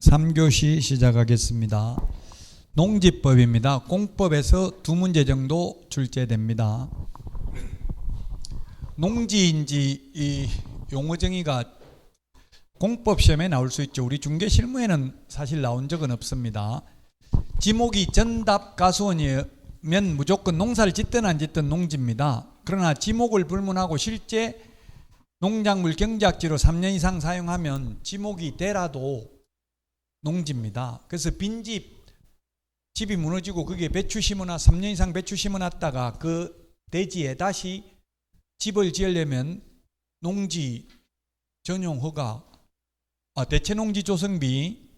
3교시 시작하겠습니다. 농지법입니다. 공법에서 두 문제 정도 출제됩니다. 농지인지 이 용어 정의가 공법 시험에 나올 수 있죠. 우리 중개실무에는 사실 나온 적은 없습니다. 지목이 전답 가수원이면 무조건 농사를 짓든 안 짓든 농지입니다. 그러나 지목을 불문하고 실제 농작물 경작지로 3년 이상 사용하면 지목이 되라도 농지입니다. 그래서 빈집, 집이 무너지고 거기에 배추 심어놔 3년 이상 배추 심어놨다가 그 대지에 다시 집을 지으려면 농지 전용 허가, 대체농지 조성비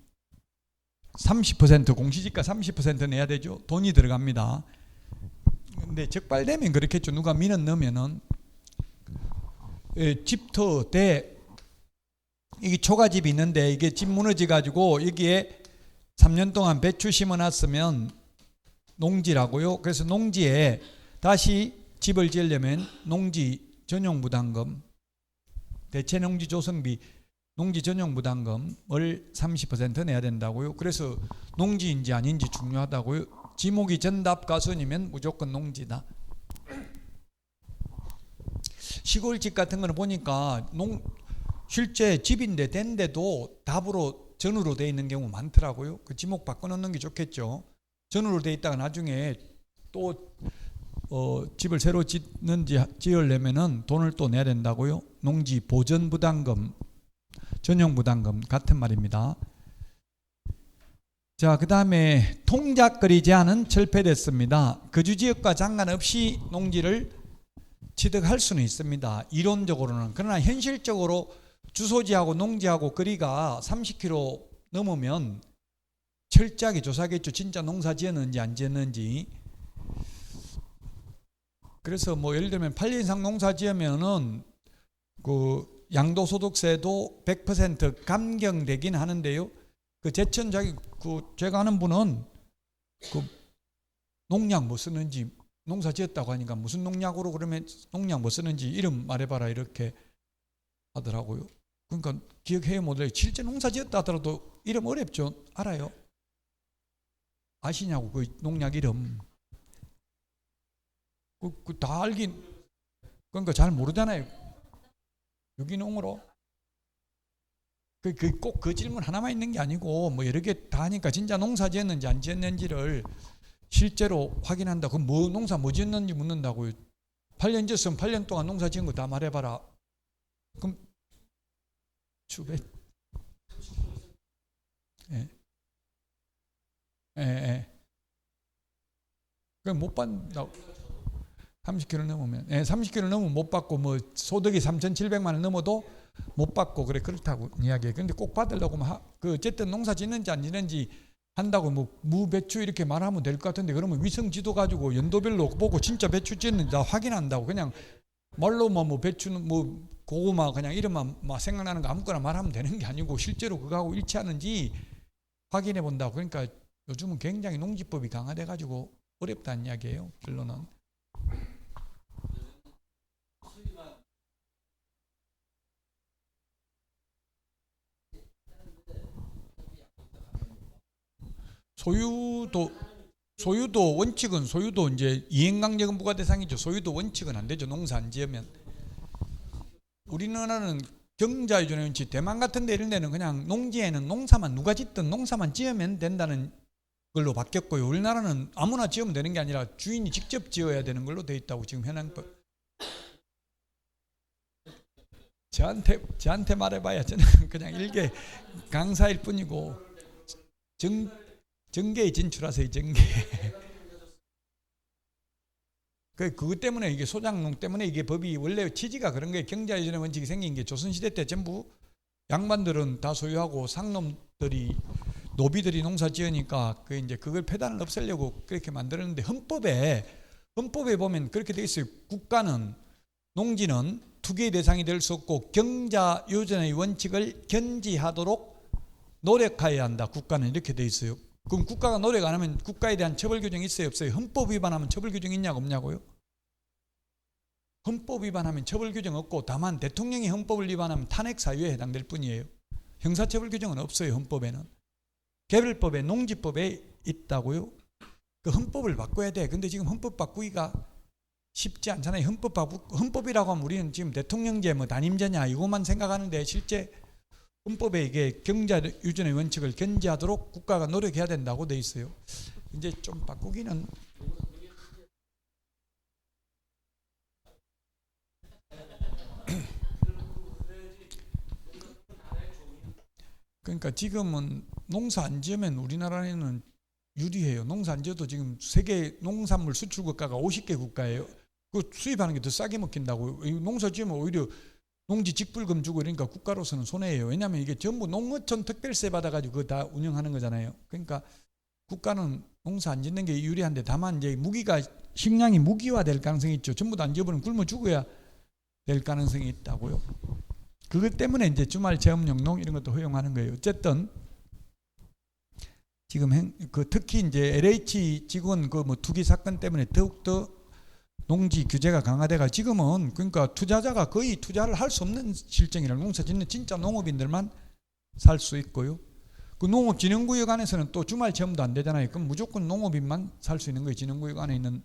30% 공시지가 30% 내야 되죠. 돈이 들어갑니다. 근데 적발되면 그렇겠죠. 누가 민원 넣으면은 집터 대 이게 초가집이 있는데 이게 집 무너져 가지고 여기에 3년 동안 배추 심어놨으면 농지라고요. 그래서 농지에 다시 집을 지으려면 농지 전용 부담금, 대체 농지 조성비, 농지 전용 부담금을 30% 내야 된다고요. 그래서 농지인지 아닌지 중요하다고요. 지목이 전답 가수원이면 무조건 농지다. 시골집 같은 거는 보니까 실제 집인데 된데도 답으로 전으로 돼 있는 경우 많더라고요. 그 지목 바꿔놓는 게 좋겠죠. 전으로 돼 있다가 나중에 또 집을 새로 지으려면은 돈을 또 내야 된다고요. 농지 보전 부담금, 전용 부담금 같은 말입니다. 자, 그 다음에 통작거리 제한은 철폐됐습니다. 거주지역과 상관없이 농지를 취득할 수는 있습니다. 이론적으로는. 그러나 현실적으로 주소지하고 농지하고 거리가 30km 넘으면 철저하게 조사하겠죠. 진짜 농사 지었는지 안 지었는지. 그래서 뭐 예를 들면 8년 이상 농사 지으면은 그 양도소득세도 100% 감경되긴 하는데요. 그 제천자기 제가 아는 분은 그 농약 뭐 쓰는지 농사 지었다고 하니까 무슨 농약으로 그러면 농약 뭐 쓰는지 이름 말해봐라 이렇게 하더라고요. 그러니까 기억해야 못해요. 실제 농사 지었다 하더라도 이름 어렵죠. 알아요? 아시냐고 그 농약 이름. 다 알긴 그러니까 잘 모르잖아요. 유기농으로. 꼭 그 질문 하나만 있는 게 아니고 뭐 여러 개 다 하니까 진짜 농사 지었는지 안 지었는지를 실제로 확인한다. 그럼 농사 뭐 지었는지 묻는다고요. 8년 지었으면 8년 동안 농사 지은 거 다 말해봐라. 그럼 추배. 그럼 못 받는다. 30kg 넘으면 30kg 넘으면 못 받고 뭐 소득이 3,700만 원 넘어도 못 받고 그렇다고 이야기해요. 근데 꼭 받으려고 그 어쨌든 농사 짓는지 안 짓는지 한다고 뭐 무배추 이렇게 말하면 될 것 같은데 그러면 위성 지도 가지고 연도별로 보고 진짜 배추 짓는지 다 확인한다고 그냥 말로만 뭐 배추는 뭐 고구마 그냥 이름만 막 생각나는 거 아무거나 말하면 되는 게 아니고 실제로 그거하고 일치하는지 확인해 본다고. 그러니까 요즘은 굉장히 농지법이 강화돼 가지고 어렵다는 이야기예요. 결론은. 소유도 원칙은 소유도 이제 이행강제금 부과 대상이죠. 소유도 원칙은 안 되죠. 농사 안 지으면. 우리나라는 경자유전의 원칙, 대만 같은 데 이런 데는 그냥 농지에는 농사만 누가 짓든 농사만 지으면 된다는 걸로 바뀌었고요. 우리나라는 아무나 지으면 되는 게 아니라 주인이 직접 지어야 되는 걸로 돼 있다고 지금 현행법. 저한테 말해봐야 저는 그냥 일개 강사일 뿐이고 정계에 진출하세요. 정계. 그것 때문에 이게 소장농 때문에 이게 법이 원래 취지가 그런 거예요. 경자유전의 원칙이 생긴 게 조선시대 때 전부 양반들은 다 소유하고 상놈들이 노비들이 농사 지으니까 그 이제 그걸 폐단을 없애려고 그렇게 만들었는데 헌법에 보면 그렇게 돼 있어요. 국가는 농지는 투기의 대상이 될 수 없고 경자유전의 원칙을 견지하도록 노력해야 한다. 국가는 이렇게 돼 있어요. 그럼 국가가 노력 안 하면 국가에 대한 처벌 규정이 있어요, 없어요? 헌법 위반하면 처벌 규정이 있냐고 없냐고요? 헌법 위반하면 처벌 규정 없고 다만 대통령이 헌법을 위반하면 탄핵 사유에 해당될 뿐이에요. 형사처벌 규정은 없어요. 헌법에는. 개별법에 농지법에 있다고요. 그 헌법을 바꿔야 돼. 근데 지금 헌법 바꾸기가 쉽지 않잖아요. 헌법이라고 하면 우리는 지금 대통령제 뭐 단임제냐 이것만 생각하는데 실제 헌법에 이게 경제 유전의 원칙을 견지하도록 국가가 노력해야 된다고 돼 있어요. 이제 좀 바꾸기는 그러니까 지금은 농사 안 지으면 우리나라에는 유리해요. 농사 안 지어도 지금 세계 농산물 수출 국가가 50개 국가예요. 그 수입하는 게 더 싸게 먹힌다고. 농사 지으면 오히려 농지 직불금 주고 이러니까 국가로서는 손해예요. 왜냐하면 이게 전부 농어촌 특별세 받아가지고 그거 다 운영하는 거잖아요. 그러니까 국가는 농사 안 짓는 게 유리한데 다만 이제 식량이 무기화될 가능성이 있죠. 전부 다 안 지어버리면 굶어 죽어야 될 가능성이 있다고요. 그것 때문에 이제 주말 체험 영농 이런 것도 허용하는 거예요. 어쨌든 지금 특히 이제 LH 직원 그 뭐 투기 사건 때문에 더욱더 농지 규제가 강화돼가 지금은 그러니까 투자자가 거의 투자를 할 수 없는 실정이라 농사 짓는 진짜 농업인들만 살 수 있고요. 그 농업진흥구역 안에서는 또 주말 체험도 안 되잖아요. 그럼 무조건 농업인만 살 수 있는 거예요. 진흥구역 안에 있는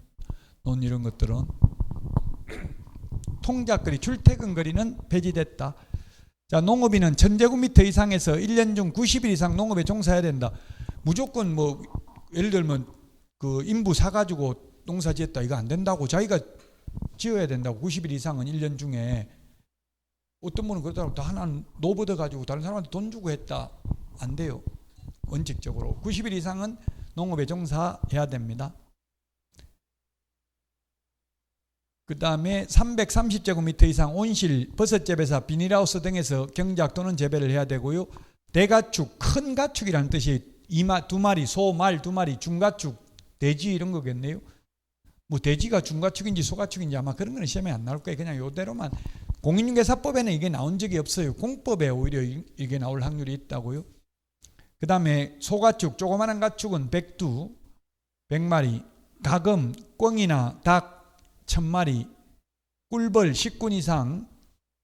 논 이런 것들은. 통작거리 출퇴근 거리는 폐지됐다. 자, 농업인은 1000제곱미터 이상에서 1년 중 90일 이상 농업에 종사해야 된다. 무조건 뭐 예를 들면 그 인부 사가지고 농사 지었다 이거 안 된다고. 자기가 지어야 된다고. 90일 이상은 1년 중에. 어떤 분은 그러더라고. 다 하나 노버드 가지고 다른 사람한테 돈 주고 했다. 안 돼요. 원칙적으로 90일 이상은 농업에 종사해야 됩니다. 그 다음에 330제곱미터 이상 온실, 버섯재배사, 비닐하우스 등에서 경작 또는 재배를 해야 되고요. 대가축, 큰 가축이라는 뜻이 2마리, 소, 말 2마리, 중가축, 돼지 이런 거겠네요. 뭐 돼지가 중가축인지 소가축인지 아마 그런 거는 시험에 안 나올 거예요. 그냥 이대로만. 공인중개사법에는 이게 나온 적이 없어요. 공법에 오히려 이게 나올 확률이 있다고요. 그 다음에 소가축, 조그마한 가축은 백두, 100마리, 가금, 꿩이나 닭, 1000마리, 꿀벌 10군 이상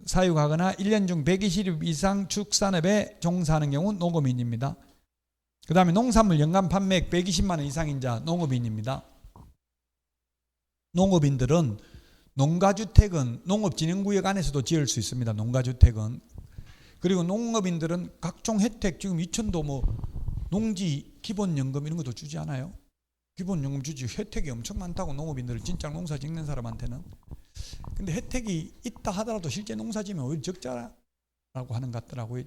사육하거나 1년 중 120일 이상 축산업에 종사하는 경우는 농업인입니다. 그 다음에 농산물 연간 판매액 120만 원 이상인 자 농업인입니다. 농업인들은 농가주택은 농업진흥구역 안에서도 지을 수 있습니다. 농가주택은. 그리고 농업인들은 각종 혜택, 지금 이천도 뭐 농지 기본연금 이런 것도 주지 않아요? 기본연금 주지. 혜택이 엄청 많다고 농업인들 진짜 농사 짓는 사람한테는. 근데 혜택이 있다 하더라도 실제 농사 지면 오히려 적자라고 하는 것 같더라고요.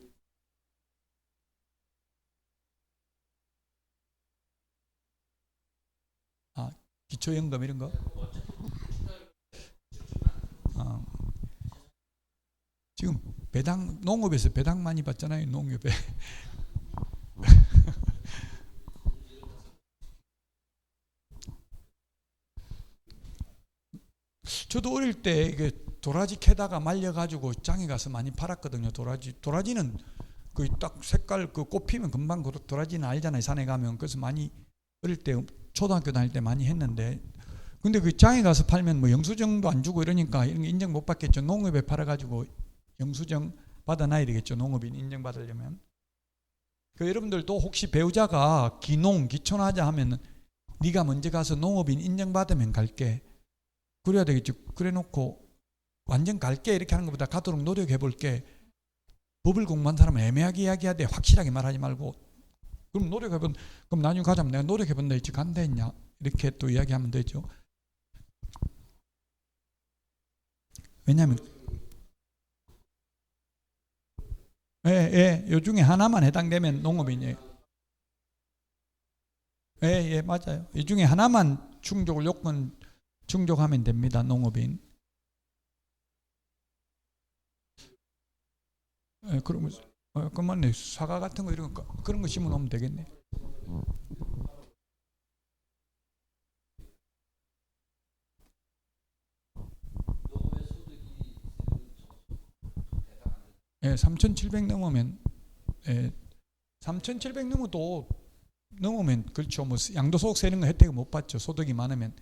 아, 기초연금 이런 거? 지금 배당, 농업에서 배당 많이 받잖아요. 농협에. 저도 어릴 때 이게 도라지 캐다가 말려가지고 장에 가서 많이 팔았거든요. 도라지는 그 딱 색깔 그 꽃 피면 금방 도라지는 알잖아요. 산에 가면. 그래서 많이 어릴 때 초등학교 다닐 때 많이 했는데, 근데 그 장에 가서 팔면 뭐 영수증도 안 주고 이러니까 이런 거 인정 못 받겠죠. 농협에 팔아가지고 영수증 받아놔야 되겠죠. 농업인 인정받으려면. 그 여러분들도 혹시 배우자가 기촌하자 하면 네가 먼저 가서 농업인 인정받으면 갈게. 그래야 되겠죠. 그래 놓고 완전 갈게 이렇게 하는 것보다 가도록 노력해 볼게. 법을 공부한 사람은 애매하게 이야기해야 돼. 확실하게 말하지 말고. 그럼 노력해본, 그럼 나중에 가자면 내가 노력해본다 했지 간다 했냐. 이렇게 또 이야기하면 되죠. 왜냐하면 요 중에 하나만 해당되면 농업인이에요. 예, 맞아요. 이 중에 하나만 요건 충족하면 됩니다. 농업인. 그러면 그만 사과 같은 거 이런 거 그런 거 심어 놓으면 되겠네. 예, 3,700 넘으면 3,700 넘으면 그렇죠. 뭐 양도소득세 이런 거 혜택을 못 받죠. 소득이 많으면.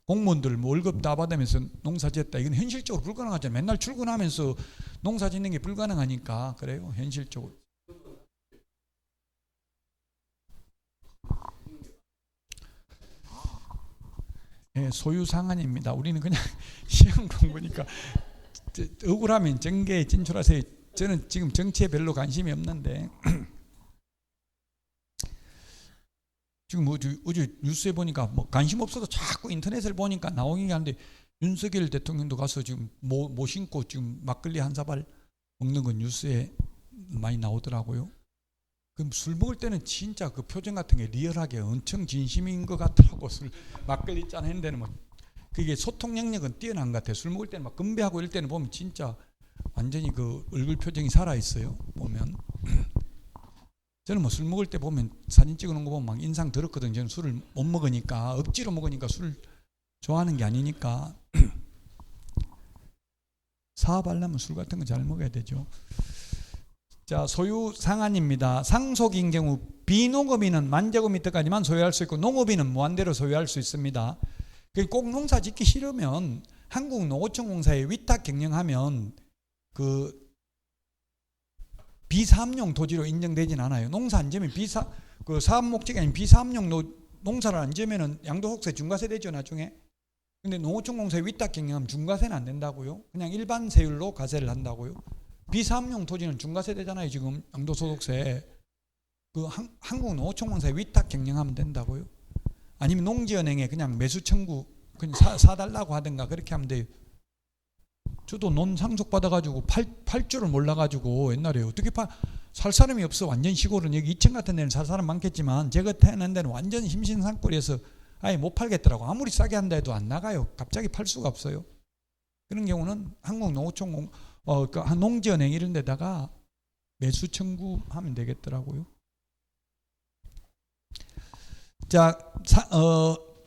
공무원들 뭐 월급 다 받으면서 농사 짓다 이건 현실적으로 불가능하잖아요. 맨날 출근하면서 농사 짓는 게 불가능하니까 그래요. 현실적으로. 소유 상한입니다. 우리는 그냥 시험 공부니까 억울하면 정계에 진출하세요. 저는 지금 정치에 별로 관심이 없는데 지금 어제 뉴스에 보니까 뭐 관심 없어도 자꾸 인터넷을 보니까 나오긴 하는데 윤석열 대통령도 가서 지금 뭐 신고 지금 막걸리 한 사발 먹는 건 뉴스에 많이 나오더라고요. 그럼 술 먹을 때는 진짜 그 표정 같은 게 리얼하게 엄청 진심인 것 같더라고. 술 막걸리 짠 했는 데는 뭐 그게 소통 능력은 뛰어난 것 같아요. 술 먹을 때는 막 건배하고 이럴 때는 보면 진짜 완전히 그 얼굴 표정이 살아 있어요. 보면 저는 뭐 술 먹을 때 보면 사진 찍어놓은 거 보면 막 인상 더럽거든요. 저는 술을 못 먹으니까 억지로 먹으니까 술 좋아하는 게 아니니까 사업하려면 술 같은 거 잘 먹어야 되죠. 자, 소유 상한입니다. 상속인 경우 비농업인은 10,000제곱미터까지만 소유할 수 있고 농업인은 무한대로 소유할 수 있습니다. 꼭 농사 짓기 싫으면 한국농어촌공사에 위탁 경영하면 그 비사업용 토지로 인정되진 않아요. 농사 안 지면 그 사업 목적이 아닌 비사업용 농사를 안 지면은 양도소득세 중과세 되죠 나중에. 근데 농어촌공사에 위탁 경영하면 중과세는 안 된다고요. 그냥 일반 세율로 과세를 한다고요. 비사업용 토지는 중과세 되잖아요. 지금 양도소득세. 그 한국농어촌공사에 위탁 경영하면 된다고요. 아니면 농지은행에 그냥 매수 청구 그냥 사달라고 하든가 그렇게 하면 돼요. 저도 논 상속 받아가지고 팔 줄을 몰라가지고 옛날에 어떻게 살 사람이 없어. 완전 시골은 여기 2층 같은 데는 살 사람 많겠지만 제가 태어난 데는 완전 심신산골이어서 아예 못 팔겠더라고. 아무리 싸게 한다 해도 안 나가요. 갑자기 팔 수가 없어요. 그런 경우는 한국농어촌 그 농지은행 이런 데다가 매수 청구하면 되겠더라고요. 자,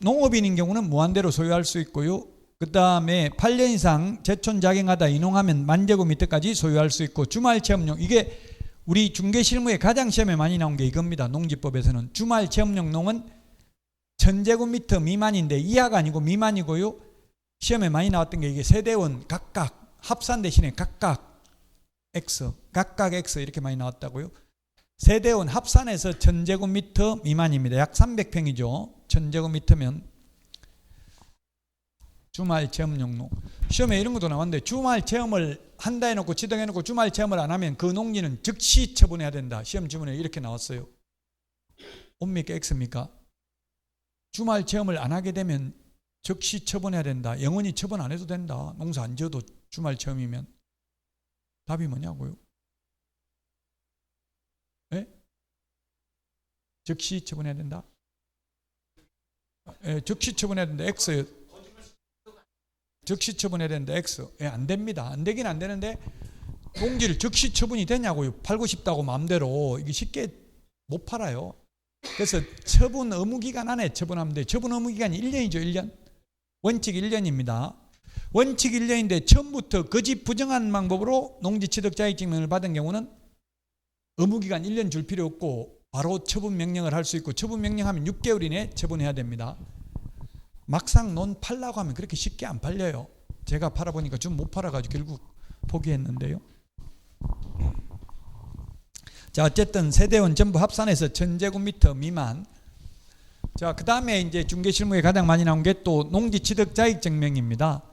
농업인인 경우는 무한대로 소유할 수 있고요. 그 다음에 8년 이상 제촌 작용하다 이농하면 10,000제곱미터까지 소유할 수 있고 주말 체험용 이게 우리 중개실무에 가장 시험에 많이 나온 게 이겁니다. 농지법에서는 주말 체험용 농은 1,000제곱미터 미만인데 이하가 아니고 미만이고요. 시험에 많이 나왔던 게 이게 세대원 각각 합산 대신에 각각 X 이렇게 많이 나왔다고요. 세대원 합산해서 1,000제곱미터 미만입니다. 약 300평이죠. 1,000제곱미터면 주말 체험용 농. 시험에 이런 것도 나왔는데 주말 체험을 한다 해놓고 지정해놓고 주말 체험을 안 하면 그 농지는 즉시 처분해야 된다. 시험 지문에 이렇게 나왔어요. 옵니까 X입니까? 주말 체험을 안 하게 되면 즉시 처분해야 된다. 영원히 처분 안 해도 된다. 농사 안 지어도 주말 체험이면. 답이 뭐냐고요? 네? 즉시 처분해야 된다. 즉시 처분해야 된다. X예요. 즉시 처분해야 되는데 X. 안 됩니다. 안 되긴 안 되는데 농지를 즉시 처분이 되냐고요. 팔고 싶다고 마음대로. 이게 쉽게 못 팔아요. 그래서 처분 의무기간 안에 처분하면 돼요. 처분 의무기간이 1년이죠. 1년. 원칙 1년입니다. 원칙 1년인데 처음부터 거짓 부정한 방법으로 농지 취득자격증명을 받은 경우는 의무기간 1년 줄 필요 없고 바로 처분 명령을 할 수 있고 처분 명령하면 6개월 이내에 처분해야 됩니다. 막상 논 팔라고 하면 그렇게 쉽게 안 팔려요. 제가 팔아보니까 좀 못 팔아가지고 결국 포기했는데요. 자, 어쨌든 세대원 전부 합산해서 1,000제곱미터 미만. 자, 그 다음에 이제 중개실무에 가장 많이 나온 게 또 농지취득자격증명입니다.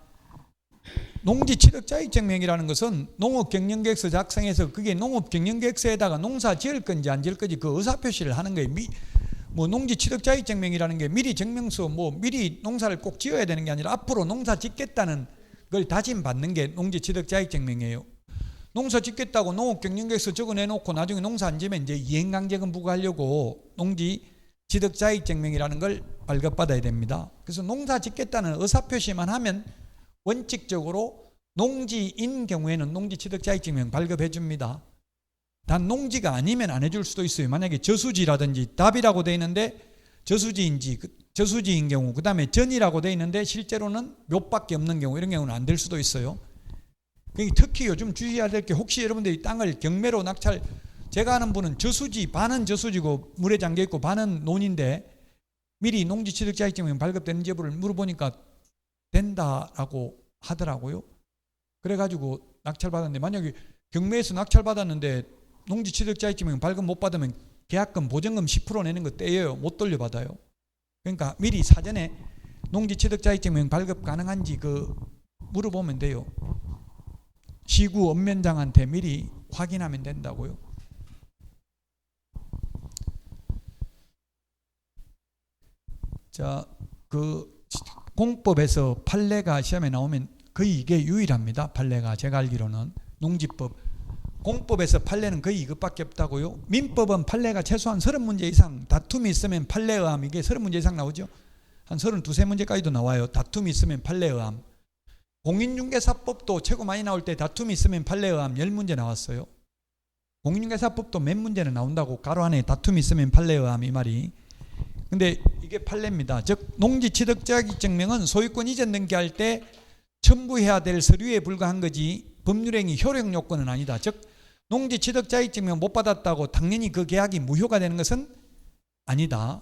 농지취득자격증명이라는 것은 농업경영계획서 작성해서 그게 농업경영계획서에다가 농사 지을 건지 안 지을 건지 그 의사표시를 하는 거예요. 뭐 농지취득자격증명이라는 게 미리 증명서 뭐 미리 농사를 꼭 지어야 되는 게 아니라 앞으로 농사 짓겠다는 걸 다짐받는 게 농지취득자격증명이에요. 농사 짓겠다고 농업경영계획서 적어내놓고 나중에 농사 안 지면 이제 이행강제금 부과하려고 농지취득자격증명이라는 걸 발급받아야 됩니다. 그래서 농사 짓겠다는 의사표시만 하면 원칙적으로 농지인 경우에는 농지취득자격증명 발급해 줍니다. 단 농지가 아니면 안 해줄 수도 있어요. 만약에 저수지라든지 답이라고 돼 있는데 저수지인 경우, 그 다음에 전이라고 돼 있는데 실제로는 묘밖에 없는 경우, 이런 경우는 안 될 수도 있어요. 특히 요즘 주의해야 될 게 혹시 여러분들이 땅을 경매로 낙찰, 제가 아는 분은 저수지, 반은 저수지고 물에 잠겨 있고 반은 논인데 미리 농지취득자격증명 발급되는지 여부를 물어보니까 된다라고 하더라고요. 그래가지고 낙찰받았는데 만약에 경매에서 낙찰받았는데 농지취득자격증명 발급 못 받으면 계약금 보증금 10% 내는 거 떼여요. 못 돌려받아요. 그러니까 미리 사전에 농지취득자격증명 발급 가능한지 물어보면 돼요. 시구 읍면장한테 미리 확인하면 된다고요. 자, 공법에서 판례가 시험에 나오면 거의 이게 유일합니다. 판례가 제가 알기로는 농지법, 공법에서 판례는 거의 이것밖에 없다고요. 민법은 판례가 최소한 30문제 이상, 다툼이 있으면 판례의함, 이게 30문제 이상 나오죠. 한 32, 3문제까지도 나와요. 다툼이 있으면 판례의함. 공인중개사법도 최고 많이 나올 때 다툼이 있으면 판례의함 10문제 나왔어요. 공인중개사법도 몇 문제는 나온다고, 가로 안에 다툼이 있으면 판례의함, 이 말이. 근데 이게 판례입니다. 즉 농지취득자격증명은 소유권 이전 등기할 때 첨부해야 될 서류에 불과한 거지 법률행위 효력 요건은 아니다. 즉 농지취득자격증명 못 받았다고 당연히 그 계약이 무효가 되는 것은 아니다.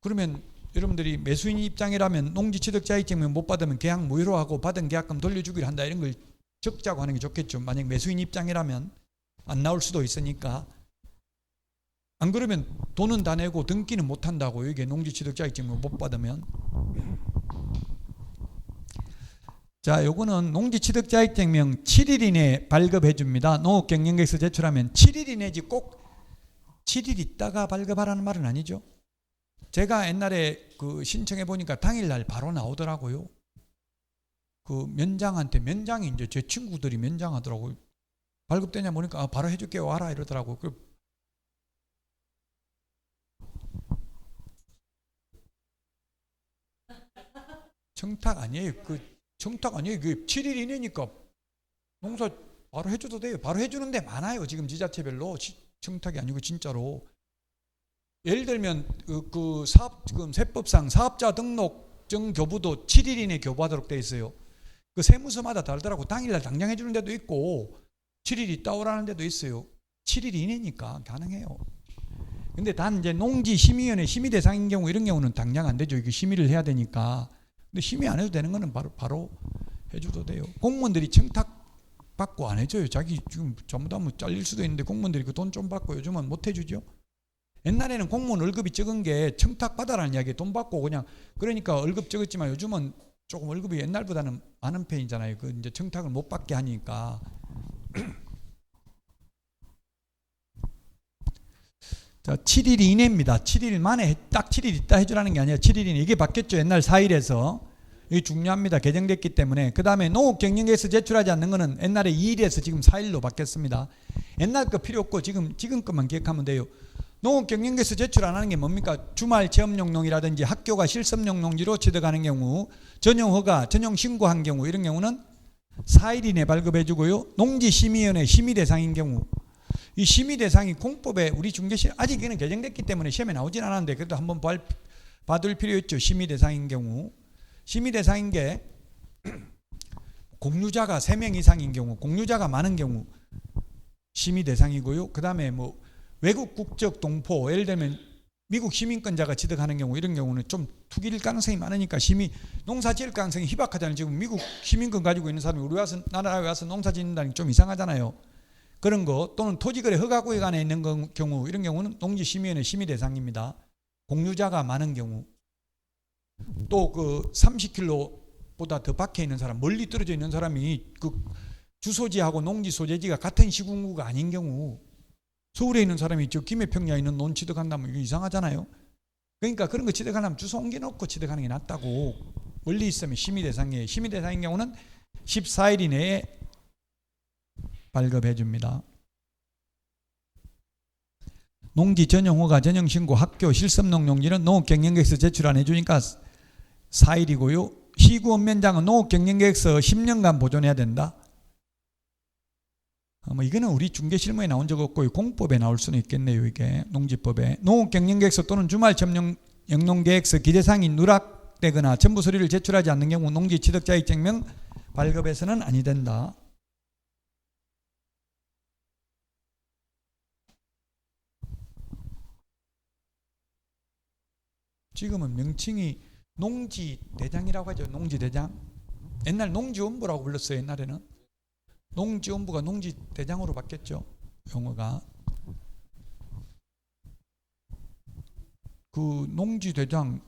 그러면 여러분들이 매수인 입장이라면 농지취득자격증명 못 받으면 계약 무효로 하고 받은 계약금 돌려주기를 한다, 이런 걸 적자고 하는 게 좋겠죠. 만약 매수인 입장이라면 안 나올 수도 있으니까. 안 그러면 돈은 다 내고 등기는 못 한다고, 이게 농지취득자격증명 못 받으면. 자, 요거는 농지취득자격증명 7일 이내에 발급해 줍니다. 농업경영계획서 제출하면 7일 이내지 꼭 7일 있다가 발급하라는 말은 아니죠. 제가 옛날에 신청해 보니까 당일날 바로 나오더라고요. 면장한테, 면장이 이제 제 친구들이 면장하더라고요. 발급되냐 보니까 바로 해줄게요, 와라 이러더라고요. 청탁 아니에요. 청탁 아니에요. 7일 이내니까 농사 바로 해줘도 돼요. 바로 해주는 데 많아요. 지금 지자체별로. 청탁이 아니고 진짜로. 예를 들면 지금 세법상 사업자 등록증 교부도 7일 이내 교부하도록 돼 있어요. 세무서마다 다르더라고. 당일날 당장 해주는 데도 있고 7일 있다 오라는 데도 있어요. 7일 이내니까 가능해요. 근데 단 이제 농지심의위원회 심의 대상인 경우, 이런 경우는 당장 안 되죠. 이게 심의를 해야 되니까. 근데 심의 안 해도 되는 거는 바로 해줘도 돼요. 공무원들이 청탁 받고 안 해줘요. 자기 지금 전부 다 잘릴 수도 있는데 공무원들이 그 돈 좀 받고 요즘은 못 해주죠. 옛날에는 공무원 월급이 적은 게 청탁 받아라는 이야기에 돈 받고 그냥, 그러니까 월급 적었지만 요즘은 조금 월급이 옛날보다는 많은 편이잖아요. 이제 청탁을 못 받게 하니까. 자, 7일 이내입니다. 7일 만에 딱 7일 있다 해주라는 게 아니라 7일 이내. 이게 바뀌었죠. 옛날 4일에서. 이게 중요합니다. 개정됐기 때문에. 그 다음에 농업경영계획서 제출하지 않는 거는 옛날에 2일에서 지금 4일로 바뀌었습니다. 옛날 거 필요 없고 지금 것만 기억하면 돼요. 농업경영계획서 제출 안 하는 게 뭡니까? 주말 체험용 농이라든지 학교가 실습용 농지로 취득하는 경우, 전용허가, 전용신고한 경우, 이런 경우는 4일 이내 발급해 주고요. 농지심의위원회 심의 대상인 경우, 이 심의 대상이 공법에 우리 중개실 아직은 개정됐기 때문에 시험에 나오진 않았는데 그래도 한번 봐둘 필요 있죠. 심의 대상인 경우. 심의 대상인 게 공유자가 3명 이상인 경우, 공유자가 많은 경우 심의 대상이고요. 그 다음에 외국 국적 동포, 예를 들면 미국 시민권자가 취득하는 경우, 이런 경우는 좀 투기일 가능성이 많으니까 농사 지을 가능성이 희박하잖아요. 지금 미국 시민권 가지고 있는 사람이 우리 나라에 와서 농사 짓는다는 게 좀 이상하잖아요. 그런 거, 또는 토지거래 허가구역 안에 있는 경우, 이런 경우는 농지심의위원회 심의 대상입니다. 공유자가 많은 경우. 또 30km보다 더 밖에 있는 사람, 멀리 떨어져 있는 사람이 주소지하고 농지 소재지가 같은 시군구가 아닌 경우, 서울에 있는 사람이 저 김해평야에 있는 논 취득한다면 이거 이상하잖아요. 그러니까 그런 거 취득하려면 주소 옮겨놓고 취득하는 게 낫다고. 멀리 있으면 심의 대상이에요. 심의 대상인 경우는 14일 이내에 발급해 줍니다. 농지 전용허가, 전용신고, 학교, 실습농 용지는 농업경영계획서 제출 안 해주니까 4일이고요. 시구원면장은 농업경영계획서 10년간 보존해야 된다. 이거는 우리 중개실무에 나온 적 없고 공법에 나올 수는 있겠네요. 이게 농지법에. 농업경영계획서 또는 주말점용 영농계획서 기재사항이 누락되거나 첨부 서류를 제출하지 않는 경우 농지취득자격증명 발급해서는 아니 된다. 지금은 명칭이 농지대장이라고 하죠. 농지대장. 옛날 농지원부라고 불렀어요. 옛날에는. 농지원부가 농지대장으로 바뀌었죠. 용어가. 농지대장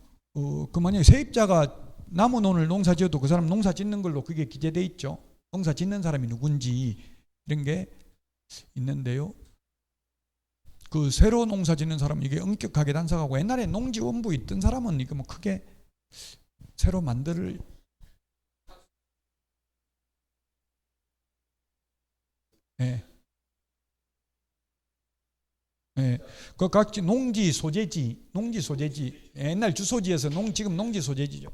그 만약에 세입자가 남은 농사 지어도 그 사람 농사 짓는 걸로 그게 기재돼 있죠. 농사 짓는 사람이 누군지 이런 게 있는데요. 그 새로 농사 짓는 사람은 이게 엄격하게 단속하고, 옛날에 농지원부 있던 사람은 이거 뭐 크게 새로 만들 예. 예. 그 각지 농지 소재지 옛날 주소지에서 지금 농지 소재지죠.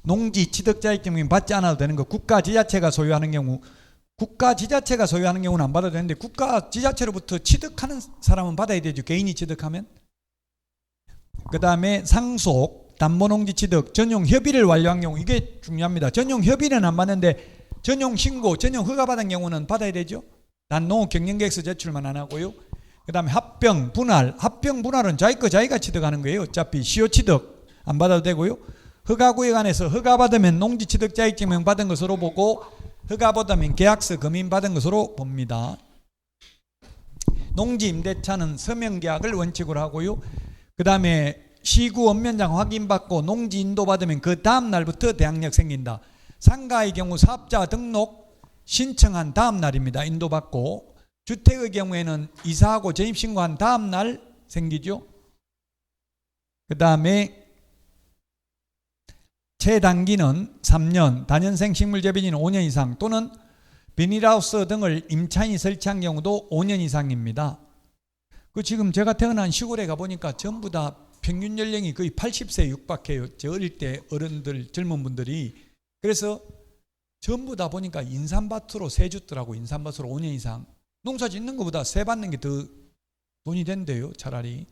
농지 취득자격증 받지 않아도 되는 거, 국가 지자체가 소유하는 경우는 안 받아도 되는데, 국가 지자체로부터 취득하는 사람은 받아야 되죠. 개인이 취득하면. 그 다음에 상속, 담보농지 취득, 전용 협의를 완료한 경우, 이게 중요합니다. 전용 협의는 안 받는데 전용 신고, 전용 허가 받은 경우는 받아야 되죠. 단 농업 경영계획서 제출만 안 하고요. 그 다음에 합병, 분할은 자기 거 자기가 취득하는 거예요. 어차피 시효 취득 안 받아도 되고요. 허가구역 안에서 허가 받으면 농지 취득 자격증명 받은 것으로 보고, 허가 받으면 계약서 검인 받은 것으로 봅니다. 농지 임대차는 서명 계약을 원칙으로 하고요. 그 다음에 시구 원면장 확인받고 농지 인도받으면 그 다음 날부터 대항력 생긴다. 상가의 경우 사업자 등록 신청한 다음 날입니다. 인도받고. 주택의 경우에는 이사하고 전입신고한 다음 날 생기죠. 그 다음에 채단기는 3년, 다년생 식물재배지는 5년 이상, 또는 비닐하우스 등을 임차인이 설치한 경우도 5년 이상입니다. 그 지금 제가 태어난 시골에 가보니까 전부 다 평균 연령이 거의 80세 육박해요. 제 어릴 때 어른들, 젊은 분들이. 그래서 전부 다 보니까 인삼밭으로 세 줬더라고. 인삼밭으로 5년 이상. 농사 짓는 것보다 세 받는 게 더 돈이 된대요, 차라리.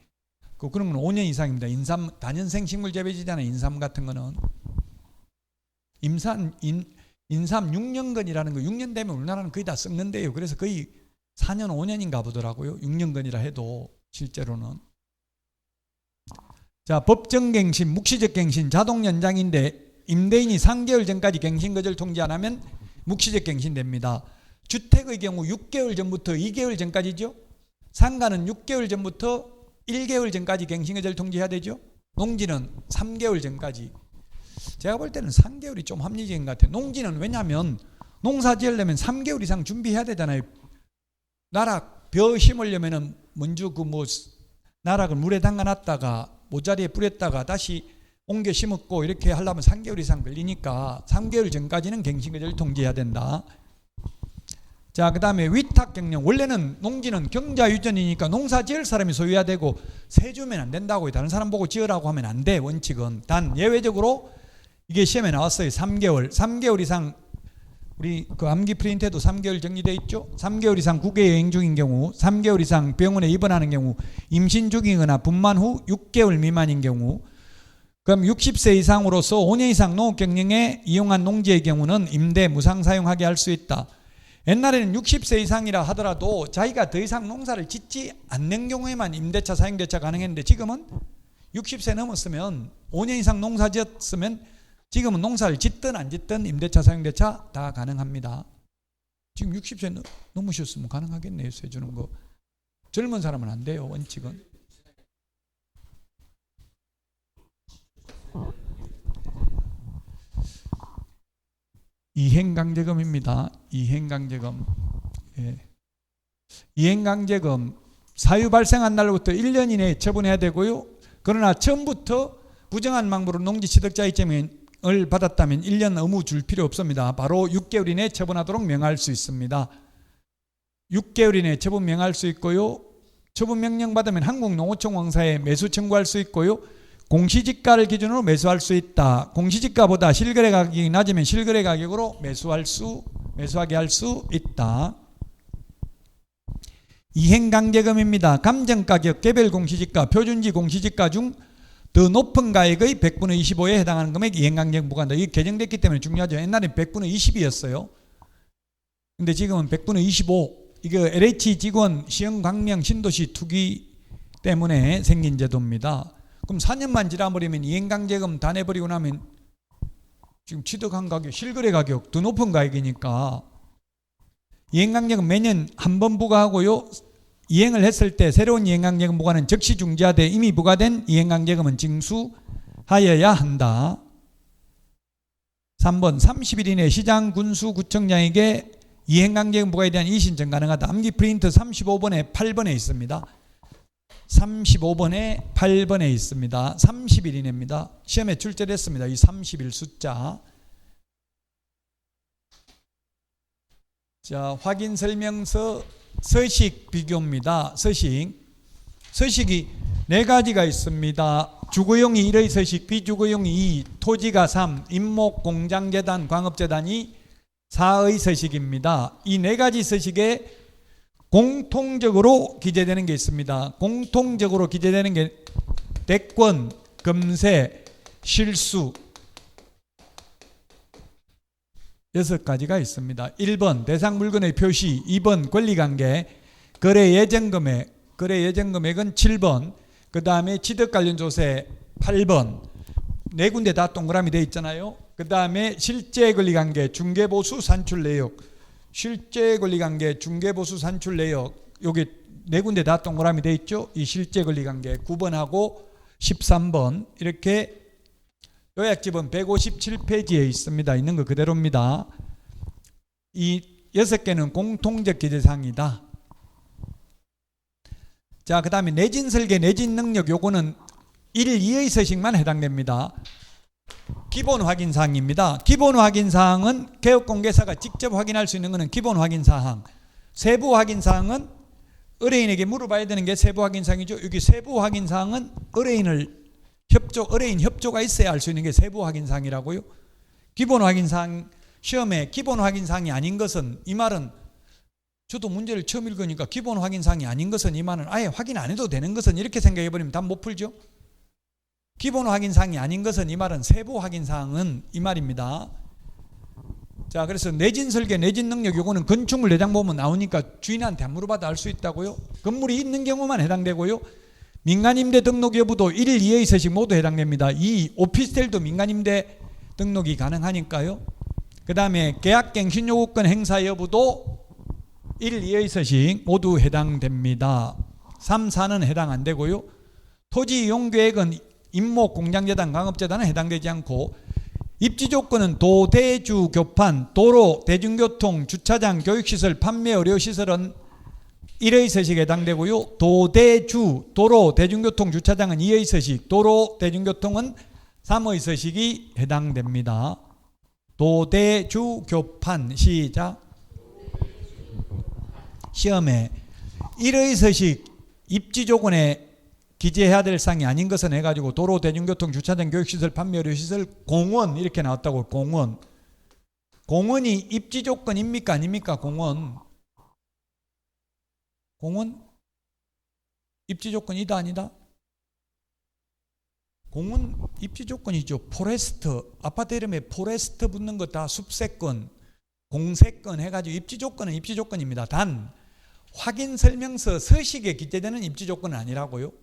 그런 건 5년 이상입니다. 인삼, 다년생 식물재배지잖아요. 인삼 같은 거는. 인삼 6년근이라는 거, 6년 되면 우리나라는 거의 다 썩는데요. 그래서 거의 4년 5년인가 보더라고요. 6년근이라 해도 실제로는. 자, 법정갱신, 묵시적 갱신, 자동 연장인데, 임대인이 3개월 전까지 갱신거절 통지 안 하면 묵시적 갱신됩니다. 주택의 경우 6개월 전부터 2개월 전까지죠. 상가는 6개월 전부터 1개월 전까지 갱신거절 통지해야 되죠. 농지는 3개월 전까지. 제가 볼 때는 3개월이 좀 합리적인 것 같아요. 농지는 왜냐하면 농사 지으려면 3개월 이상 준비해야 되잖아요. 나락, 벼 심으려면은 먼저 나락을 물에 담가놨다가 모자리에 뿌렸다가 다시 옮겨 심었고 이렇게 하려면 3개월 이상 걸리니까 3개월 전까지는 갱신거절 통지해야 된다. 자, 그 다음에 위탁경영. 원래는 농지는 경자유전이니까 농사 지을 사람이 소유해야 되고 세 주면 안 된다고요. 다른 사람 보고 지으라고 하면 안 돼, 원칙은. 단 예외적으로 이게 시험에 나왔어요. 3개월 이상, 우리 그 암기 프린트에도 3개월 정리되어 있죠. 3개월 이상 국외 여행 중인 경우, 3개월 이상 병원에 입원하는 경우, 임신 중이거나 분만 후 6개월 미만인 경우, 그럼 60세 이상으로서 5년 이상 농업 경영에 이용한 농지의 경우는 임대 무상 사용하게 할 수 있다. 옛날에는 60세 이상이라 하더라도 자기가 더 이상 농사를 짓지 않는 경우에만 임대차, 사용대차 가능했는데, 지금은 60세 넘었으면 5년 이상 농사 지었으면 지금은 농사를 짓든 안 짓든 임대차, 사용대차 다 가능합니다. 지금 60세 넘으셨으면 가능하겠네요. 세주는 거. 젊은 사람은 안 돼요, 원칙은. 이행강제금입니다. 이행강제금. 예. 이행강제금 사유 발생한 날로부터 1년 이내에 처분해야 되고요. 그러나 처음부터 부정한 방법으로 농지 취득자격증을 받았다면 1년 의무 줄 필요 없습니다. 바로 6개월 이내에 처분하도록 명할 수 있습니다. 6개월 이내에 처분 명할 수 있고요. 처분 명령 받으면 한국농어촌 왕사에 매수 청구할 수 있고요. 공시지가를 기준으로 매수할 수 있다. 공시지가보다 실거래 가격이 낮으면 실거래 가격으로 매수하게 할 수 있다. 이행강제금입니다. 감정가격, 개별 공시지가, 표준지 공시지가 중 더 높은 가액의 100분의 25에 해당하는 금액 이행강제금 부과한다. 이게 개정됐기 때문에 중요하죠. 옛날엔 100분의 20이었어요. 근데 지금은 100분의 25. 이거 LH 직원 시형 광명 신도시 투기 때문에 생긴 제도입니다. 그럼 4년만 지나버리면 이행강제금 다 내버리고 나면 지금 취득한 가격, 실거래 가격 더 높은 가격이니까 이행강제금 매년 한 번 부과하고요. 이행을 했을 때 새로운 이행강제금 부과는 즉시 중지하되 이미 부과된 이행강제금은 징수하여야 한다. 3번 30일 이내 시장, 군수, 구청장에게 이행강제금 부과에 대한 이의신청 가능하다. 암기 프린트 35번에 8번에 있습니다. 35번에 8번에 있습니다. 30일 이내입니다. 시험에 출제됐습니다. 이 30일 숫자. 자, 확인 설명서 서식 비교입니다. 서식이 네 가지가 있습니다. 주거용이 1의 서식, 비주거용이 2, 토지가 3, 임목, 공장재단, 광업재단이 4의 서식입니다. 이 네 가지 서식에 공통적으로 기재되는 게 있습니다. 공통적으로 기재되는 게 대권, 금세, 실수 6가지가 있습니다. 1번 대상 물건의 표시, 2번 권리관계, 거래 예정금액, 거래 예정금액은 7번, 그 다음에 취득 관련 조세 8번, 네 군데 다 동그라미 되어 있잖아요. 그 다음에 실제 권리관계, 중개보수 산출 내역, 실제 권리관계, 중개보수 산출 내역, 여기 네 군데 다 동그라미 되어 있죠. 이 실제 권리관계 9번하고 13번 이렇게 요약집은 157페이지에 있습니다. 있는 거 그대로입니다. 이 6개는 공통적 기재사항이다. 자, 그 다음에 내진 설계, 내진 능력, 요거는 1, 2의 서식만 해당됩니다. 기본 확인사항입니다. 기본 확인사항은 개업공개사가 직접 확인할 수 있는 것은 기본 확인사항. 세부 확인사항은 의뢰인에게 물어봐야 되는 게 세부 확인사항이죠. 여기 세부 확인사항은 의뢰인 협조가 있어야 알 수 있는 게 세부 확인사항이라고요. 기본 확인사항, 시험에 기본 확인사항이 아닌 것은, 이 말은 저도 문제를 처음 읽으니까 기본 확인사항이 아닌 것은, 이 말은 아예 확인 안 해도 되는 것은, 이렇게 생각해버리면 답 못 풀죠. 기본 확인사항이 아닌 것은, 이 말은 세부 확인사항은 이 말입니다. 자, 그래서 내진 설계, 내진 능력, 요거는 건축물 내장 보면 나오니까 주인한테 안 물어봐도 알 수 있다고요. 건물이 있는 경우만 해당되고요. 민간임대 등록 여부도 1, 2의 서식 모두 해당됩니다. 2, 오피스텔도 민간임대 등록이 가능하니까요. 그 다음에 계약갱신 요구권 행사 여부도 1, 2의 서식 모두 해당됩니다. 3, 4는 해당 안 되고요. 토지 이용 계획은 임목, 공장재단, 광업재단은 해당되지 않고, 입지 조건은 도대주, 교판, 도로, 대중교통, 주차장, 교육시설, 판매, 의료시설은 1의 서식에 해당되고요. 도대주, 도로, 대중교통, 주차장은 2의 서식, 도로, 대중교통은 3의 서식이 해당됩니다. 도대주, 교판, 시작. 시험에 1의 서식, 입지 조건에 기재해야 될 사항이 아닌 것은 해가지고 도로, 대중교통, 주차장, 교육시설, 판매, 의료시설, 공원 이렇게 나왔다고. 공원이 입지 조건입니까 아닙니까? 공원 입지 조건이다 아니다? 공원 입지 조건이죠. 포레스트, 아파트 이름에 포레스트 붙는 거 다 숲세권, 공세권 해가지고 입지 조건은 입지 조건입니다. 단 확인 설명서 서식에 기재되는 입지 조건은 아니라고요.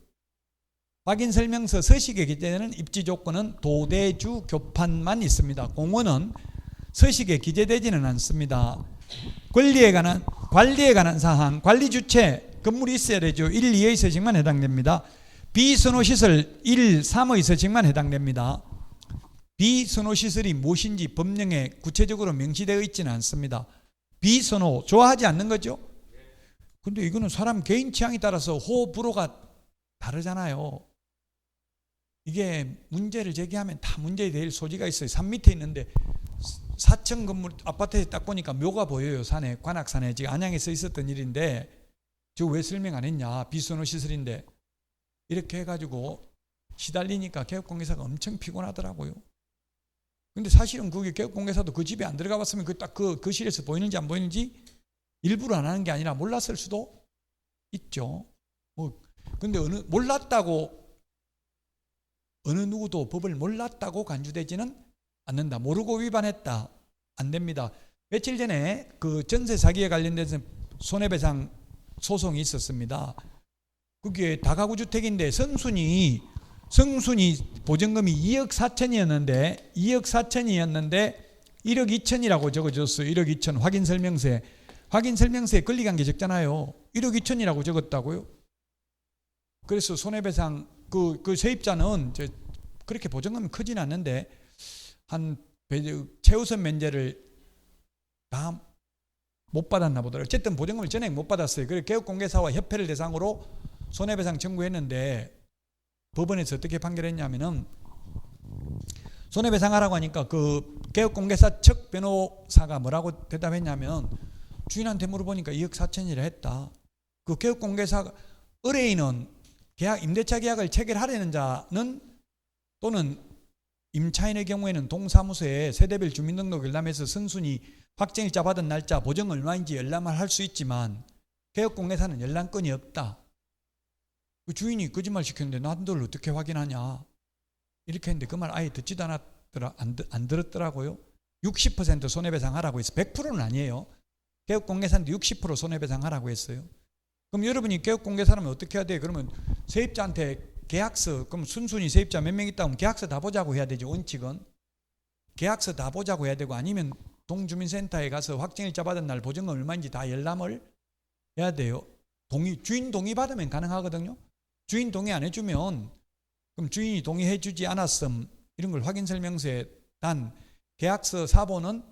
확인 설명서 서식에 기재되는 입지 조건은 도대주, 교판만 있습니다. 공원은 서식에 기재되지는 않습니다. 관리에 관한 사항, 관리 주체, 건물이 있어야 되죠. 1, 2의 서식만 해당됩니다. 비선호시설 1, 3의 서식만 해당됩니다. 비선호시설이 무엇인지 법령에 구체적으로 명시되어 있지는 않습니다. 비선호, 좋아하지 않는 거죠. 근데 이거는 사람 개인 취향에 따라서 호불호가 다르잖아요. 이게 문제를 제기하면 다 문제가 될 소지가 있어요. 산 밑에 있는데 4층 건물 아파트에 딱 보니까 묘가 보여요. 산에, 관악산에. 지금 안양에서 있었던 일인데 저 왜 설명 안 했냐, 비선호 시설인데, 이렇게 해가지고 시달리니까 개업공개사가 엄청 피곤하더라고요. 근데 사실은 그게 개업공개사도 그 집에 안 들어가 봤으면 그 실에서 보이는지 안 보이는지 일부러 안 하는 게 아니라 몰랐을 수도 있죠. 근데 몰랐다고 어느 누구도 법을 몰랐다고 간주되지는 않는다. 모르고 위반했다, 안 됩니다. 며칠 전에 그 전세 사기에 관련돼서 손해배상 소송이 있었습니다. 그게 다가구 주택인데 성순이 보증금이 2억 4천이었는데 1억 2천이라고 적어줬어요. 1억 2천 확인 설명서에. 확인 설명서에 권리관계 적잖아요. 1억 2천이라고 적었다고요. 그래서 손해배상 그 세입자는 그렇게 보증금이 크진 않는데 한 최우선 면제를 다 못 받았나 보더라고요. 어쨌든 보증금을 전액 못 받았어요. 그래서 개업공개사와 협회를 대상으로 손해배상 청구했는데 법원에서 어떻게 판결했냐면은 손해배상하라고 하니까 그 개업공개사 측 변호사가 뭐라고 대답했냐면 주인한테 물어보니까 2억 4천이라 했다. 그 개업공개사 의뢰인은 임대차 계약을 체결하려는 자는 또는 임차인의 경우에는 동사무소에 세대별 주민등록 열람해서 선순위 확정일자 받은 날짜 보증 얼마인지 열람을 할 수 있지만 개업공개사는 열람권이 없다. 그 주인이 거짓말 시켰는데 나들 어떻게 확인하냐 이렇게 했는데 그 말 아예 듣지도 안 들었더라고요. 60% 손해배상 하라고 해서 100%는 아니에요. 개업공개사인데 60% 손해배상 하라고 했어요. 그럼 여러분이 개업공개사라면 어떻게 해야 돼요? 그러면 세입자한테 계약서, 그럼 순순히 세입자 몇 명 있다 하면 계약서 다 보자고 해야 되죠. 원칙은 계약서 다 보자고 해야 되고, 아니면 동주민센터에 가서 확정일자 받은 날 보증금 얼마인지 다 열람을 해야 돼요. 주인 동의 받으면 가능하거든요. 주인 동의 안 해주면, 그럼 주인이 동의해 주지 않았음 이런 걸 확인 설명서에 단 계약서 사본은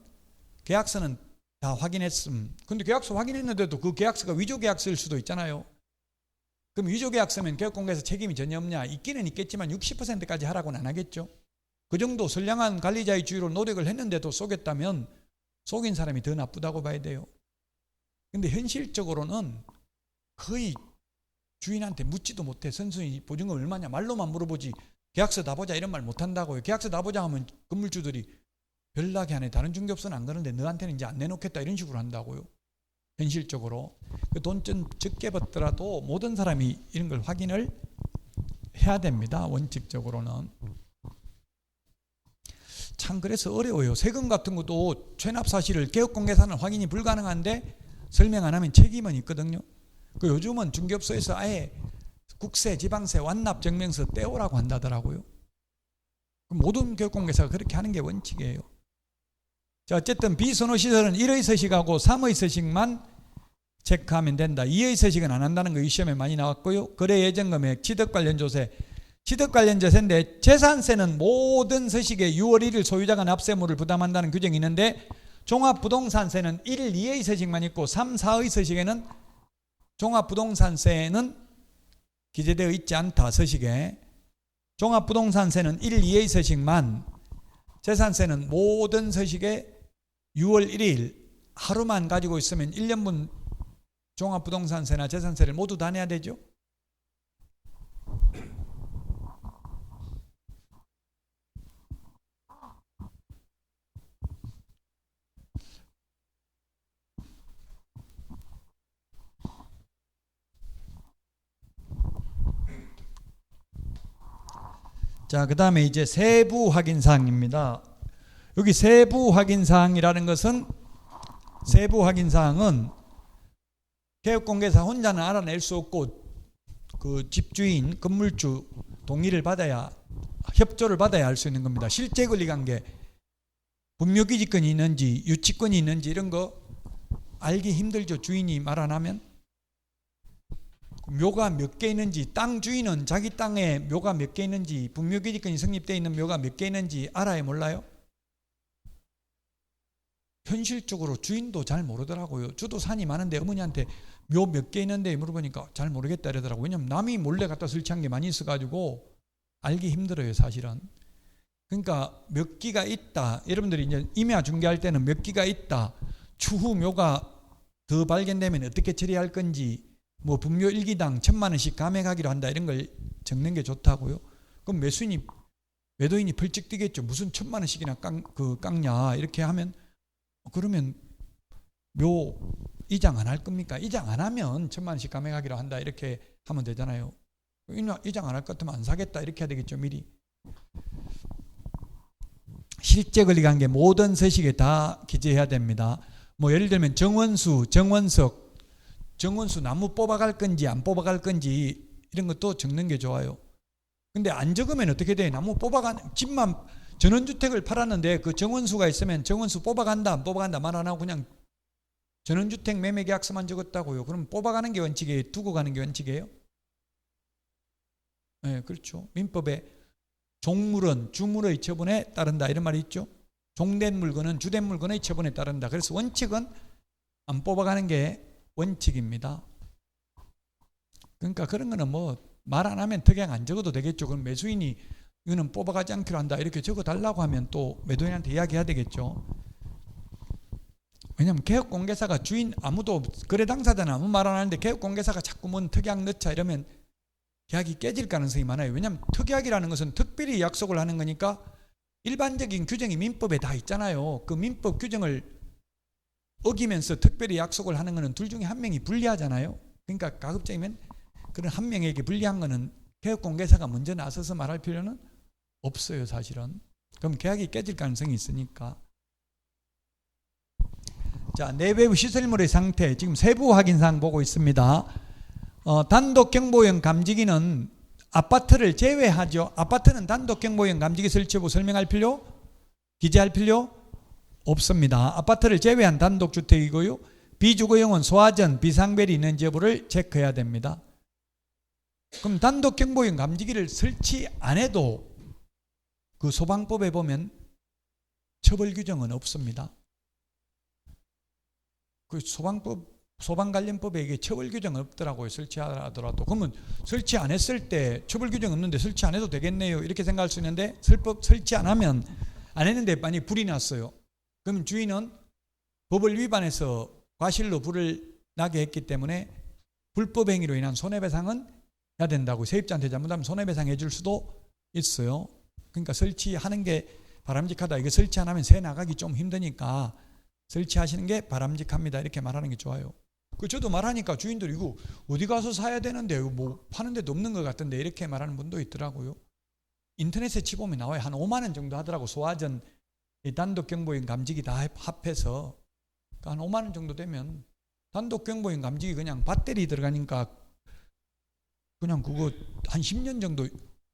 계약서는 다 확인했음. 근데 계약서 확인했는데도 그 계약서가 위조 계약서일 수도 있잖아요. 그럼 위조 계약서면 개업공개에서 책임이 전혀 없냐? 있기는 있겠지만 60%까지 하라고는 안 하겠죠. 그 정도 선량한 관리자의 주의로 노력을 했는데도 속였다면 속인 사람이 더 나쁘다고 봐야 돼요. 근데 현실적으로는 거의 주인한테 묻지도 못해. 선순위 보증금 얼마냐 말로만 물어보지 계약서 다 보자 이런 말 못한다고요. 계약서 다 보자 하면 건물주들이 별나게 하네. 다른 중개업소는 안 그러는데 너한테는 이제 안 내놓겠다 이런 식으로 한다고요. 현실적으로 그 돈 좀 적게 받더라도 모든 사람이 이런 걸 확인을 해야 됩니다. 원칙적으로는. 참 그래서 어려워요. 세금 같은 것도 체납 사실을 개업공개사는 확인이 불가능한데 설명 안 하면 책임은 있거든요. 그 요즘은 중개업소에서 아예 국세, 지방세, 완납 증명서 떼오라고 한다더라고요. 모든 개업공개사가 그렇게 하는 게 원칙이에요. 자, 어쨌든 비선호시설은 1의 서식하고 3의 서식만 체크하면 된다. 2의 서식은 안 한다는 거 이 시험에 많이 나왔고요. 거래 예정금액, 취득 관련 조세. 취득 관련 조세인데 재산세는 모든 서식에 6월 1일 소유자가 납세물을 부담한다는 규정이 있는데 종합부동산세는 1, 2의 서식만 있고 3, 4의 서식에는 종합부동산세는 기재되어 있지 않다. 서식에. 종합부동산세는 1, 2의 서식만, 재산세는 모든 서식에 6월 1일 하루만 가지고 있으면 1년분 종합부동산세나 재산세를 모두 다 내야 되죠. 자, 그 다음에 이제 세부 확인사항입니다. 여기 세부 확인사항이라는 것은, 세부 확인사항은 개업공개사 혼자는 알아낼 수 없고 그 집주인, 건물주 동의를 받아야, 협조를 받아야 알 수 있는 겁니다. 실제 권리관계, 분묘기지권이 있는지 유치권이 있는지 이런 거 알기 힘들죠. 주인이 말 안 하면. 묘가 몇 개 있는지, 땅 주인은 자기 땅에 묘가 몇 개 있는지, 분묘기지권이 성립되어 있는 묘가 몇 개 있는지 알아요, 몰라요? 현실적으로 주인도 잘 모르더라고요. 저도 산이 많은데 어머니한테 묘 몇 개 있는데 물어보니까 잘 모르겠다 이러더라고요. 왜냐면 남이 몰래 갖다 설치한 게 많이 있어가지고 알기 힘들어요, 사실은. 그러니까 몇 기가 있다. 여러분들이 이제 임야 중개할 때는 몇 기가 있다. 추후 묘가 더 발견되면 어떻게 처리할 건지, 뭐 분묘 1기당 1,000만 원씩 감액하기로 한다 이런 걸 적는 게 좋다고요. 그럼 매도인이 펄쩍 뛰겠죠. 무슨 1,000만 원씩이나 깎냐 이렇게 하면, 그러면 묘 이장 안 할 겁니까? 이장 안 하면 1,000만 원씩 감액하기로 한다 이렇게 하면 되잖아요. 이장 안 할 것 같으면 안 사겠다 이렇게 해야 되겠죠, 미리. 실제 권리관계 모든 서식에 다 기재해야 됩니다. 뭐 예를 들면 정원수, 정원석, 정원수 나무 뽑아갈 건지 안 뽑아갈 건지 이런 것도 적는 게 좋아요. 근데 안 적으면 어떻게 돼? 나무 뽑아간 집만, 전원주택을 팔았는데 그 정원수가 있으면 정원수 뽑아간다 안 뽑아간다 말 안 하고 그냥 전원주택 매매계약서만 적었다고요. 그럼 뽑아가는 게 원칙이에요? 두고 가는 게 원칙이에요? 네, 그렇죠. 민법에 종물은 주물의 처분에 따른다 이런 말이 있죠. 종된 물건은 주된 물건의 처분에 따른다. 그래서 원칙은 안 뽑아가는 게 원칙입니다. 그러니까 그런 거는 뭐 말 안 하면 특약 안 적어도 되겠죠. 그럼 매수인이 이거는 뽑아가지 않기로 한다 이렇게 적어 달라고 하면 또 매도인한테 이야기해야 되겠죠. 왜냐하면 개업공개사가 주인 아무도 거래 당사자는 아무 말 안 하는데 개업공개사가 자꾸 뭔 특약 넣자 이러면 계약이 깨질 가능성이 많아요. 왜냐하면 특약이라는 것은 특별히 약속을 하는 거니까 일반적인 규정이 민법에 다 있잖아요. 그 민법 규정을 어기면서 특별히 약속을 하는 것은 둘 중에 한 명이 불리하잖아요. 그러니까 가급적이면 그런 한 명에게 불리한 거는 개업공개사가 먼저 나서서 말할 필요는 없어요, 사실은. 그럼 계약이 깨질 가능성이 있으니까. 자, 내외부 시설물의 상태, 지금 세부 확인사항 보고 있습니다. 단독 경보용 감지기는 아파트를 제외하죠. 아파트는 단독 경보용 감지기 설치하고 설명할 필요, 기재할 필요 없습니다. 아파트를 제외한 단독 주택이고요. 비주거용은 소화전, 비상벨이 있는지 여부를 체크해야 됩니다. 그럼 단독 경보용 감지기를 설치 안 해도 그 소방법에 보면 처벌 규정은 없습니다. 그 소방 관련법에 이게 처벌 규정은 없더라고요. 설치하더라도. 그러면 설치 안 했을 때 처벌 규정 없는데 설치 안 해도 되겠네요. 이렇게 생각할 수 있는데 설치 안 하면 안 했는데 만약에 불이 났어요. 그럼 주인은 법을 위반해서 과실로 불을 나게 했기 때문에 불법 행위로 인한 손해배상은 해야 된다고. 세입자한테 잘못하면 손해배상 해줄 수도 있어요. 그러니까 설치하는 게 바람직하다. 이거 설치 안 하면 새 나가기 좀 힘드니까 설치하시는 게 바람직합니다. 이렇게 말하는 게 좋아요. 저도 말하니까 주인들이 이거 어디 가서 사야 되는데 뭐 파는 데도 없는 것 같은데 이렇게 말하는 분도 있더라고요. 인터넷에 치보면 나와요. 한 5만 원 정도 하더라고. 소화전, 단독 경보용 감지기 다 합해서. 그러니까 한 5만 원 정도 되면 단독 경보용 감지기 그냥 배터리 들어가니까 그냥 그거 한 10년 정도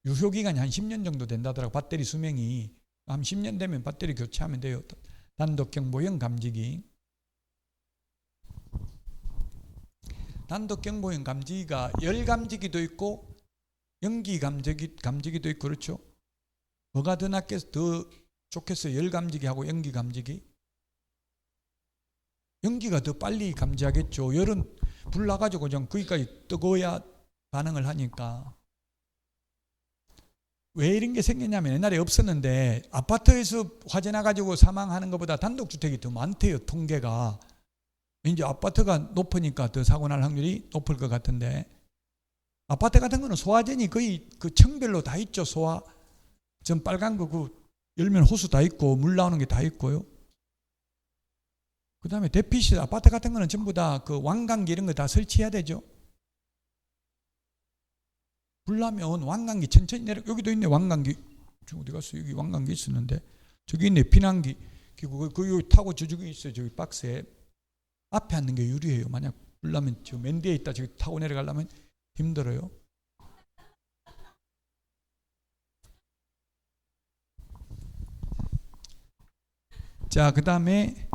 유효기간이 한 10년 정도 된다더라고. 배터리 수명이 한 10년 되면 배터리 교체하면 돼요. 단독 경보용 감지기. 단독 경보용 감지기가 열 감지기도 있고 연기 감지기도 있고 그렇죠. 뭐가 더 좋겠어요? 열 감지기하고 연기 감지기. 연기가 더 빨리 감지하겠죠. 열은 불 나가지고 좀 거기까지 뜨거워야 반응을 하니까. 왜 이런 게 생겼냐면 옛날에 없었는데 아파트에서 화재 나가지고 사망하는 것보다 단독주택이 더 많대요. 통계가. 이제 아파트가 높으니까 더 사고 날 확률이 높을 것 같은데, 아파트 같은 거는 소화전이 거의 그 층별로 다 있죠. 전 빨간 거 그 열면 호수 다 있고 물 나오는 게 다 있고요. 그 다음에 대피실 아파트 같은 거는 전부 다 그 왕강기 이런 거 다 설치해야 되죠. 불 나면 왕강기 천천히 내려. 여기도 있네. 왕강기. 어디 갔어? 여기 왕강기 있었는데 저기 있네. 피난기. 그거 타고 저쪽에 있어요. 저기 박스에. 앞에 앉는 게 유리해요. 만약 불 나면 저 맨 뒤에 있다 저기 타고 내려가려면 힘들어요. 자, 그 다음에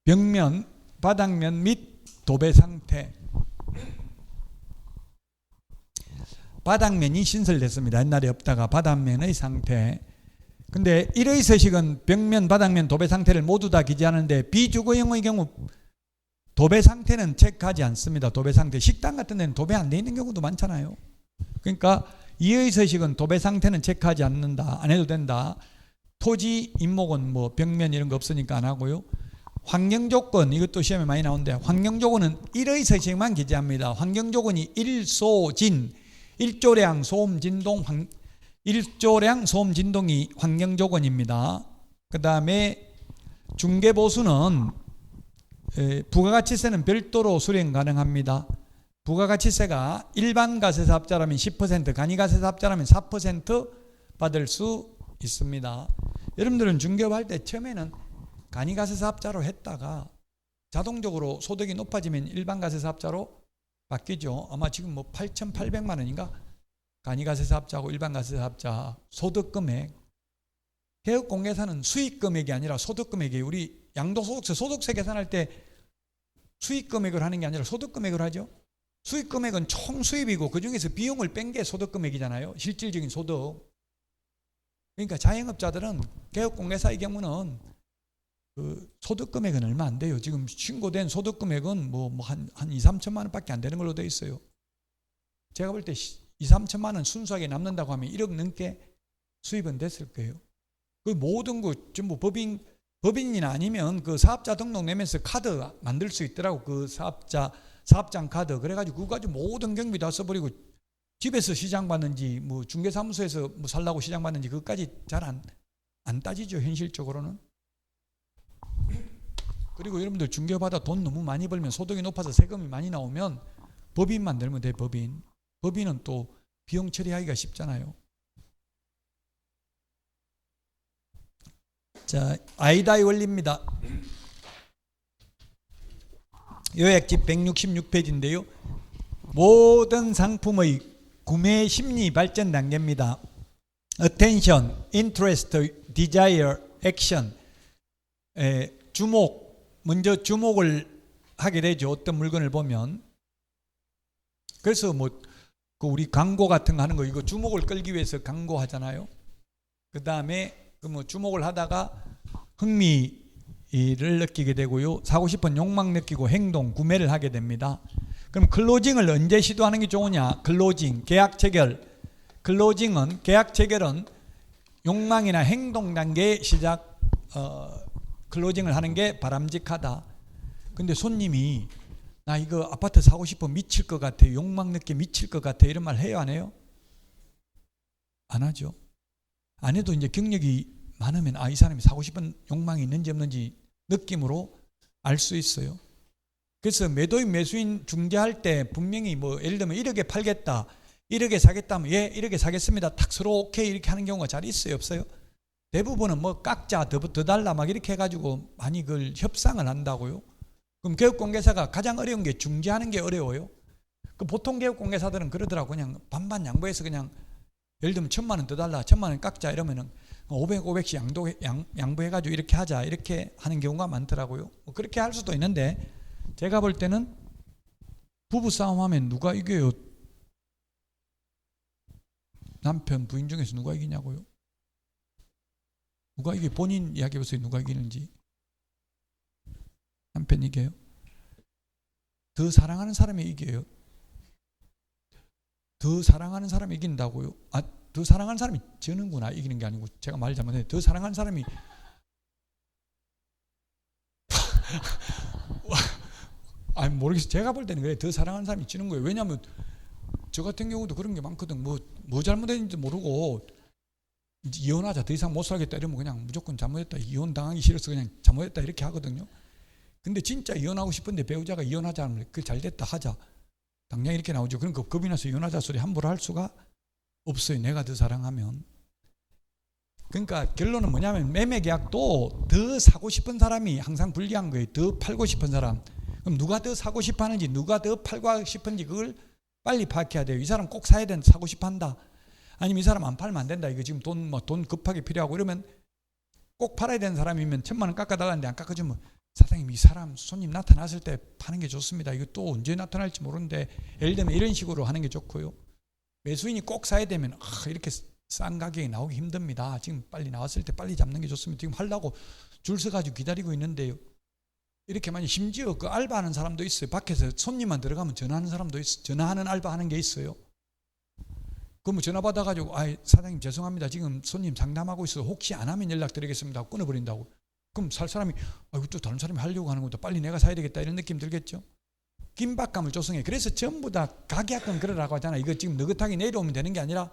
벽면, 바닥면 및 도배 상태. 바닥면이 신설됐습니다. 옛날에 없다가 바닥면의 상태. 근데 1의 서식은 벽면, 바닥면, 도배 상태를 모두 다 기재하는데 비주거용의 경우 도배 상태는 체크하지 않습니다. 도배 상태. 식당 같은 데는 도배 안 돼 있는 경우도 많잖아요. 그러니까 2의 서식은 도배 상태는 체크하지 않는다. 안 해도 된다. 토지, 임목은 뭐 벽면 이런 거 없으니까 안 하고요. 환경조건, 이것도 시험에 많이 나오는데 환경조건은 1의 서식만 기재합니다. 환경조건이 일소진, 일조량, 소음, 진동, 일조량, 소음, 진동이 환경조건입니다. 그 다음에 중개보수는 부가가치세는 별도로 수령 가능합니다. 부가가치세가 일반 가세사업자라면 10%, 간이가세사업자라면 4% 받을 수 있습니다. 여러분들은 중개업할 때 처음에는 간이가세사업자로 했다가 자동적으로 소득이 높아지면 일반 가세사업자로 바뀌죠. 아마 지금 뭐 8,800만 원인가? 간이가세사업자하고 일반 가세사업자 소득금액. 개업공개사는 수익금액이 아니라 소득금액이 우리 양도소득세, 소득세 계산할 때 수익 금액을 하는 게 아니라 소득 금액을 하죠. 수익 금액은 총 수입이고 그 중에서 비용을 뺀 게 소득 금액이잖아요. 실질적인 소득. 그러니까 자영업자들은 개업공개사의 경우는 그 소득 금액은 얼마 안 돼요. 지금 신고된 소득 금액은 한 2, 3천만 원밖에 안 되는 걸로 돼 있어요. 제가 볼 때 2, 3천만 원 순수하게 남는다고 하면 1억 넘게 수입은 됐을 거예요. 그 모든 거 전부 법인이나 아니면 그 사업자 등록 내면서 카드 만들 수 있더라고. 그 사업장 카드. 그래가지고 그거 가지고 모든 경비 다 써버리고 집에서 시장 받는지 뭐 중개사무소에서 뭐 살라고 시장 받는지 그것까지 잘 안 따지죠. 현실적으로는. 그리고 여러분들 중개받아 돈 너무 많이 벌면 소득이 높아서 세금이 많이 나오면 법인 만들면 돼. 법인은 또 비용 처리하기가 쉽잖아요. 자, 아이다의 원리입니다. 요약집 166페이지인데요. 모든 상품의 구매 심리 발전 단계입니다. Attention, Interest, Desire, Action. 먼저 주목을 하게 되죠. 어떤 물건을 보면. 그래서 그 우리 광고 같은 거 하는 거 이거 주목을 끌기 위해서 광고하잖아요. 그 다음에 주목을 하다가 흥미를 느끼게 되고요. 사고 싶은 욕망 느끼고 행동, 구매를 하게 됩니다. 그럼 클로징을 언제 시도하는 게 좋으냐? 클로징, 계약 체결. 계약 체결은 욕망이나 행동 단계의 시작, 클로징을 하는 게 바람직하다. 근데 손님이 나 이거 아파트 사고 싶어 미칠 것 같아, 욕망 느끼 미칠 것 같아 이런 말 해요, 안 해요? 안 하죠. 안 해도 이제 경력이 많으면 이 사람이 사고 싶은 욕망이 있는지 없는지 느낌으로 알 수 있어요. 그래서 매도인 매수인 중개할 때 분명히 예를 들면 1억에 팔겠다, 1억에 사겠다 하면 예 1억에 사겠습니다 탁 서로 오케이 이렇게 하는 경우가 잘 있어요, 없어요? 대부분은 깎자 더 달라 막 이렇게 해가지고 많이 그걸 협상을 한다고요. 그럼 개업공개사가 가장 어려운 게 중개하는 게 어려워요. 그 보통 개업공개사들은 그러더라고. 그냥 반반 양보해서 그냥 예를 들면 1,000만 원 더 달라, 1,000만 원 깎자 이러면은 500씩 양보해가지고 이렇게 하자 이렇게 하는 경우가 많더라고요. 그렇게 할 수도 있는데 제가 볼 때는 부부싸움 하면 누가 이겨요? 남편 부인 중에서 누가 이기냐고요? 누가 이게 본인 이야기해보세요. 누가 이기는지. 남편 이겨요? 더 사랑하는 사람이 이겨요? 더 사랑하는 사람이 이긴다고요? 더 사랑하는 사람이 지는구나. 이기는 게 아니고 제가 말 잘못했는데 더 사랑하는 사람이 모르겠어요. 제가 볼 때는 그래. 더 사랑하는 사람이 지는 거예요. 왜냐하면 저 같은 경우도 그런 게 많거든. 뭐 잘못했는지 모르고 이혼하자, 더 이상 못 살겠다 이러면 그냥 무조건 잘못했다, 이혼 당하기 싫어서 그냥 잘못했다 이렇게 하거든요. 근데 진짜 이혼하고 싶은데 배우자가 이혼하자 하면 그 잘됐다 하자 당장 이렇게 나오죠. 그러니까 겁이 나서 이혼하자 소리 함부로 할 수가 없어요. 내가 더 사랑하면. 그러니까 결론은 뭐냐면 매매 계약도 더 사고 싶은 사람이 항상 불리한 거예요. 더 팔고 싶은 사람. 그럼 누가 더 사고 싶어 하는지, 누가 더 팔고 싶은지 그걸 빨리 파악해야 돼요. 이 사람 꼭 사야 된다, 사고 싶어 한다. 아니면 이 사람 안 팔면 안 된다. 이거 지금 돈 급하게 필요하고 이러면 꼭 팔아야 되는 사람이면 1,000만 원 깎아달라는데 안 깎아주면 사장님 이 사람 손님 나타났을 때 파는 게 좋습니다. 이거 또 언제 나타날지 모르는데 예를 들면 이런 식으로 하는 게 좋고요. 매수인이 꼭 사야 되면 이렇게 싼 가격에 나오기 힘듭니다. 지금 빨리 나왔을 때 빨리 잡는 게 좋습니다. 지금 하려고 줄 서가지고 기다리고 있는데요. 이렇게 많이 심지어 그 알바하는 사람도 있어요. 밖에서 손님만 들어가면 전화하는 사람도 있어요. 전화하는 알바하는 게 있어요. 그럼 전화 받아가지고 사장님 죄송합니다. 지금 손님 상담하고 있어서 혹시 안 하면 연락드리겠습니다 하고 끊어버린다고. 그럼 살 사람이 또 다른 사람이 하려고 하는 것도 빨리 내가 사야 되겠다 이런 느낌 들겠죠. 긴박감을 조성해. 그래서 전부 다 가계약금 걸으라고 하잖아. 이거 지금 느긋하게 내려오면 되는 게 아니라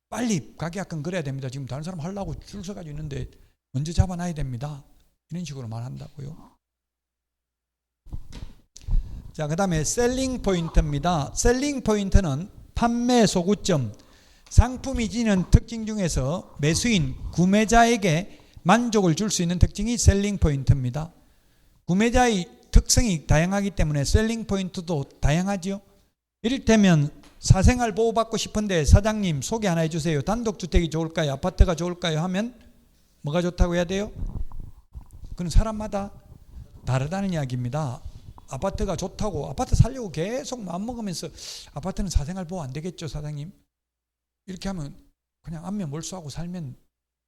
빨리 가계약금 걸어야 됩니다. 지금 다른 사람 하려고 줄 서가지고 있는데 먼저 잡아놔야 됩니다. 이런 식으로 말한다고요. 자, 그 다음에 셀링 포인트입니다. 셀링 포인트는 판매 소구점, 상품이 지닌 특징 중에서 매수인, 구매자에게 만족을 줄 수 있는 특징이 셀링 포인트입니다. 구매자의 특성이 다양하기 때문에 셀링 포인트도 다양하죠. 이를테면 사생활 보호받고 싶은데 사장님 소개 하나 해주세요. 단독주택이 좋을까요? 아파트가 좋을까요? 하면 뭐가 좋다고 해야 돼요? 그건 사람마다 다르다는 이야기입니다. 아파트가 좋다고 아파트 살려고 계속 마음먹으면서 아파트는 사생활 보호 안 되겠죠, 사장님? 이렇게 하면 그냥 안면 몰수하고 살면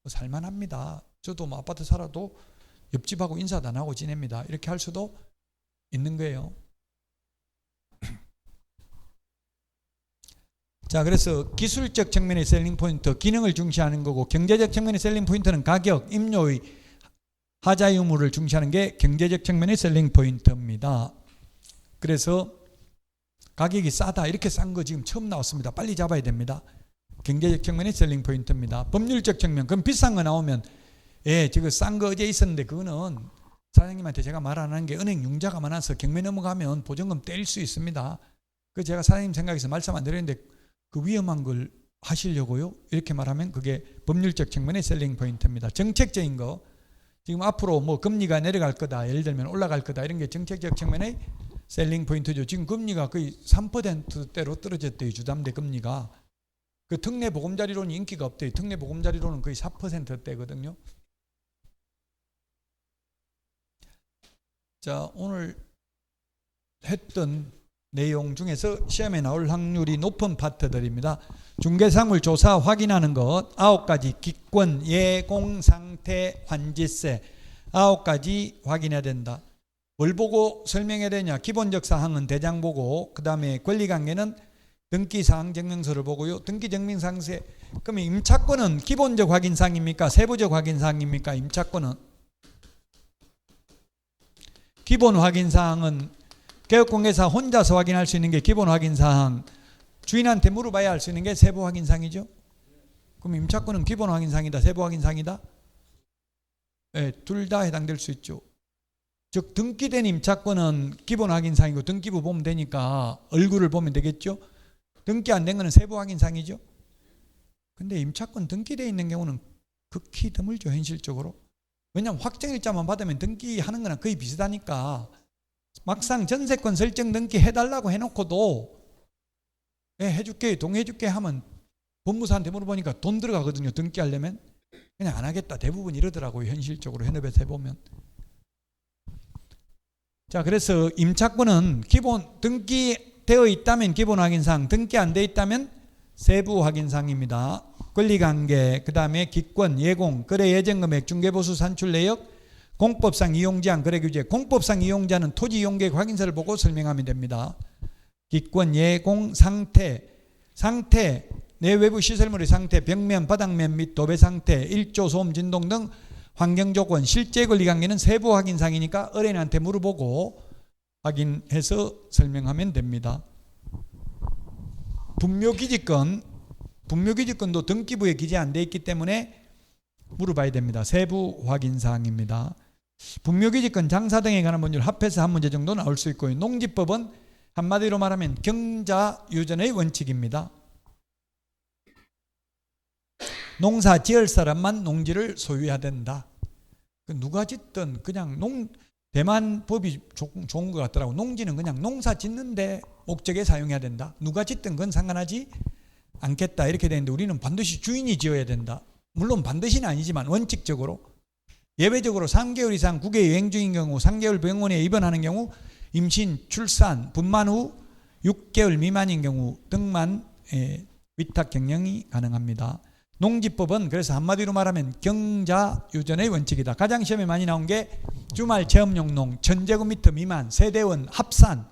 살만합니다. 저도 뭐 아파트 살아도 옆집하고 인사도 안 하고 지냅니다. 이렇게 할 수도 있는 거예요. 자, 그래서 기술적 측면의 셀링 포인트, 기능을 중시하는 거고, 경제적 측면의 셀링 포인트는 가격, 임료의 하자 유무를 중시하는 게 경제적 측면의 셀링 포인트입니다. 그래서 가격이 싸다, 이렇게 싼 거 지금 처음 나왔습니다. 빨리 잡아야 됩니다. 경제적 측면의 셀링 포인트입니다. 법률적 측면, 그럼 비싼 거 나오면 저거 싼 거 어제 있었는데 그거는 사장님한테 제가 말 안 하는 게 은행 융자가 많아서 경매 넘어가면 보증금 떼일 수 있습니다. 그 제가 사장님 생각해서 말씀 안 드렸는데 그 위험한 걸 하시려고요? 이렇게 말하면 그게 법률적 측면의 셀링 포인트입니다. 정책적인 거, 지금 앞으로 뭐 금리가 내려갈 거다, 예를 들면 올라갈 거다, 이런 게 정책적 측면의 셀링 포인트죠. 지금 금리가 거의 3%대로 떨어졌대요. 주담대 금리가. 그 특례 보금자리론이 인기가 없대요. 특례 보금자리론은 거의 4%대거든요. 자, 오늘 했던 내용 중에서 시험에 나올 확률이 높은 파트들입니다. 중개사물 조사 확인하는 것 9가지, 기권, 예공, 상태, 환지세 9가지 확인해야 된다. 뭘 보고 설명해야 되냐? 기본적 사항은 대장 보고, 그 다음에 권리관계는 등기사항증명서를 보고요. 등기증명상세, 그러면 임차권은 기본적 확인사항입니까? 세부적 확인사항입니까? 임차권은 기본 확인사항은 개업공개사 혼자서 확인할 수 있는 게 기본 확인사항, 주인한테 물어봐야 할 수 있는 게 세부 확인사항이죠. 그럼 임차권은 기본 확인사항이다, 세부 확인사항이다? 네, 둘 다 해당될 수 있죠. 즉 등기된 임차권은 기본 확인사항이고 등기부 보면 되니까 얼굴을 보면 되겠죠. 등기 안 된 거는 세부 확인사항이죠. 근데 임차권 등기되어 있는 경우는 극히 드물죠, 현실적으로. 왜냐하면 확정일자만 받으면 등기하는 거랑 거의 비슷하니까. 막상 전세권 설정 등기 해달라고 해놓고도 해줄게, 동의해줄게 하면 법무사한테 물어보니까 돈 들어가거든요. 등기하려면. 그냥 안 하겠다, 대부분 이러더라고요, 현실적으로 현업에서 해보면. 자, 그래서 임차권은 기본 등기되어 있다면 기본 확인사항, 등기 안 돼 있다면 세부 확인사항입니다. 권리관계, 그 다음에 기권, 예공, 거래 예정금액, 중개보수 산출 내역, 공법상 이용제한 거래규제. 공법상 이용자는 토지 이용계획 확인서를 보고 설명하면 됩니다. 기권, 예공, 상태, 내외부 시설물의 상태, 벽면, 바닥면 및 도배 상태, 일조, 소음, 진동 등 환경조건, 실제 권리관계는 세부 확인사항이니까 의뢰인한테 물어보고 확인해서 설명하면 됩니다. 분묘기지권도 등기부에 기재 안 돼 있기 때문에 물어봐야 됩니다. 세부 확인사항입니다. 분묘기지권 장사 등에 관한 법률 합해서 한 문제 정도 나올 수 있고요. 농지법은 한마디로 말하면 경자유전의 원칙입니다. 농사 지을 사람만 농지를 소유해야 된다. 누가 짓든 그냥 대만 법이 좋은 것 같더라고. 농지는 그냥 농사 짓는데 목적에 사용해야 된다. 누가 짓든 그건 상관하지 않겠다, 이렇게 되는데 우리는 반드시 주인이 지어야 된다. 물론 반드시는 아니지만 원칙적으로. 예외적으로 3개월 이상 국외 여행 중인 경우, 3개월 병원에 입원하는 경우, 임신, 출산, 분만 후 6개월 미만인 경우 등만 위탁 경영이 가능합니다. 농지법은 그래서 한마디로 말하면 경자유전의 원칙이다. 가장 시험에 많이 나온 게 주말 체험용 농, 1000제곱미터 미만, 세대원 합산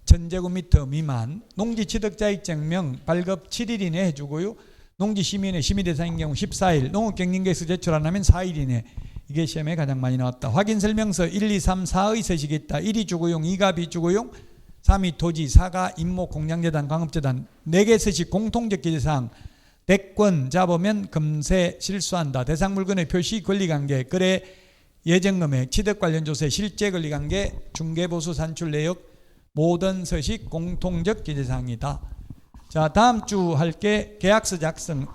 1000제곱미터 미만, 농지 취득자익 증명 발급 7일 이내 해주고요. 농지 시민의 심의 대상인 경우 14일, 농업경영계획서 제출 안 하면 4일 이내. 이게 시험에 가장 많이 나왔다. 확인설명서 1, 2, 3, 4의 서식이 있다. 1이 주거용, 2가 비주거용, 3이 토지, 4가 임목, 공장재단, 광업재단. 4개 서식 공통적 기재사항. 대권 잡으면 금세 실수한다. 대상 물건의 표시, 권리관계, 거래 예정금액, 취득 관련 조세, 실제 권리관계, 중개보수 산출 내역, 모든 서식 공통적 기재사항이다. 자, 다음 주 할 게 계약서 작성.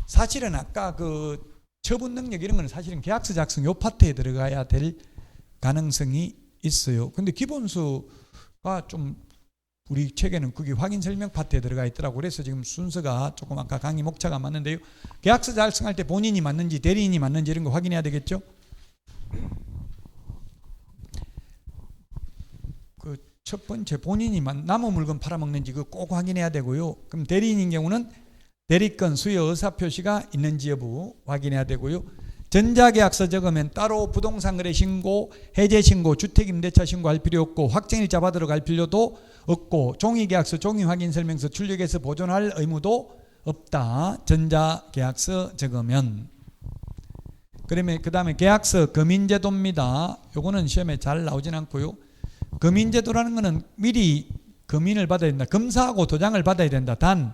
사실은 아까 그 처분 능력 이런 거는 사실은 계약서 작성 요 파트에 들어가야 될 가능성이 있어요. 근데 기본수가 좀 우리 책에는 거기 확인 설명 파트에 들어가 있더라고. 그래서 지금 순서가 조금 아까 강의 목차가 맞는데요. 계약서 작성할 때 본인이 맞는지 대리인이 맞는지 이런 거 확인해야 되겠죠. 첫 번째 본인이 남은 물건 팔아먹는지 그 꼭 확인해야 되고요. 그럼 대리인인 경우는 대리권 수여 의사 표시가 있는지 여부 확인해야 되고요. 전자계약서 적으면 따로 부동산 거래 신고, 해제 신고, 주택임대차 신고할 필요 없고 확정일자 받으러 갈 필요도 없고 종이계약서, 종이확인설명서 출력해서 보존할 의무도 없다. 전자계약서 적으면. 그러면 그 다음에 계약서 금인제도입니다. 요거는 시험에 잘 나오진 않고요. 금인제도라는 거는 미리 금인을 받아야 된다. 검사하고 도장을 받아야 된다. 단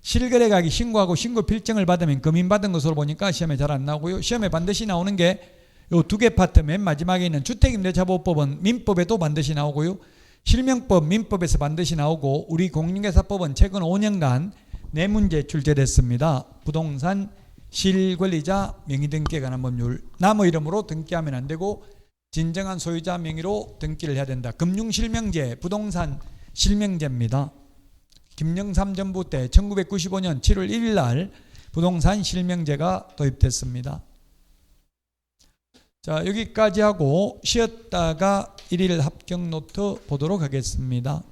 실거래가액이 신고하고 신고 필증을 받으면 금인받은 것으로 보니까 시험에 잘 안 나오고요. 시험에 반드시 나오는 게 요 두 개 파트 맨 마지막에 있는 주택임대차보호법은 민법에도 반드시 나오고요. 실명법 민법에서 반드시 나오고 우리 공인중개사법은 최근 5년간 4문제 출제됐습니다. 부동산 실권리자 명의등기에 관한 법률. 남의 이름으로 등기하면 안 되고 진정한 소유자 명의로 등기를 해야 된다. 금융실명제, 부동산 실명제입니다. 김영삼 정부 때 1995년 7월 1일 날 부동산 실명제가 도입됐습니다. 자, 여기까지 하고 쉬었다가 1일 합격 노트 보도록 하겠습니다.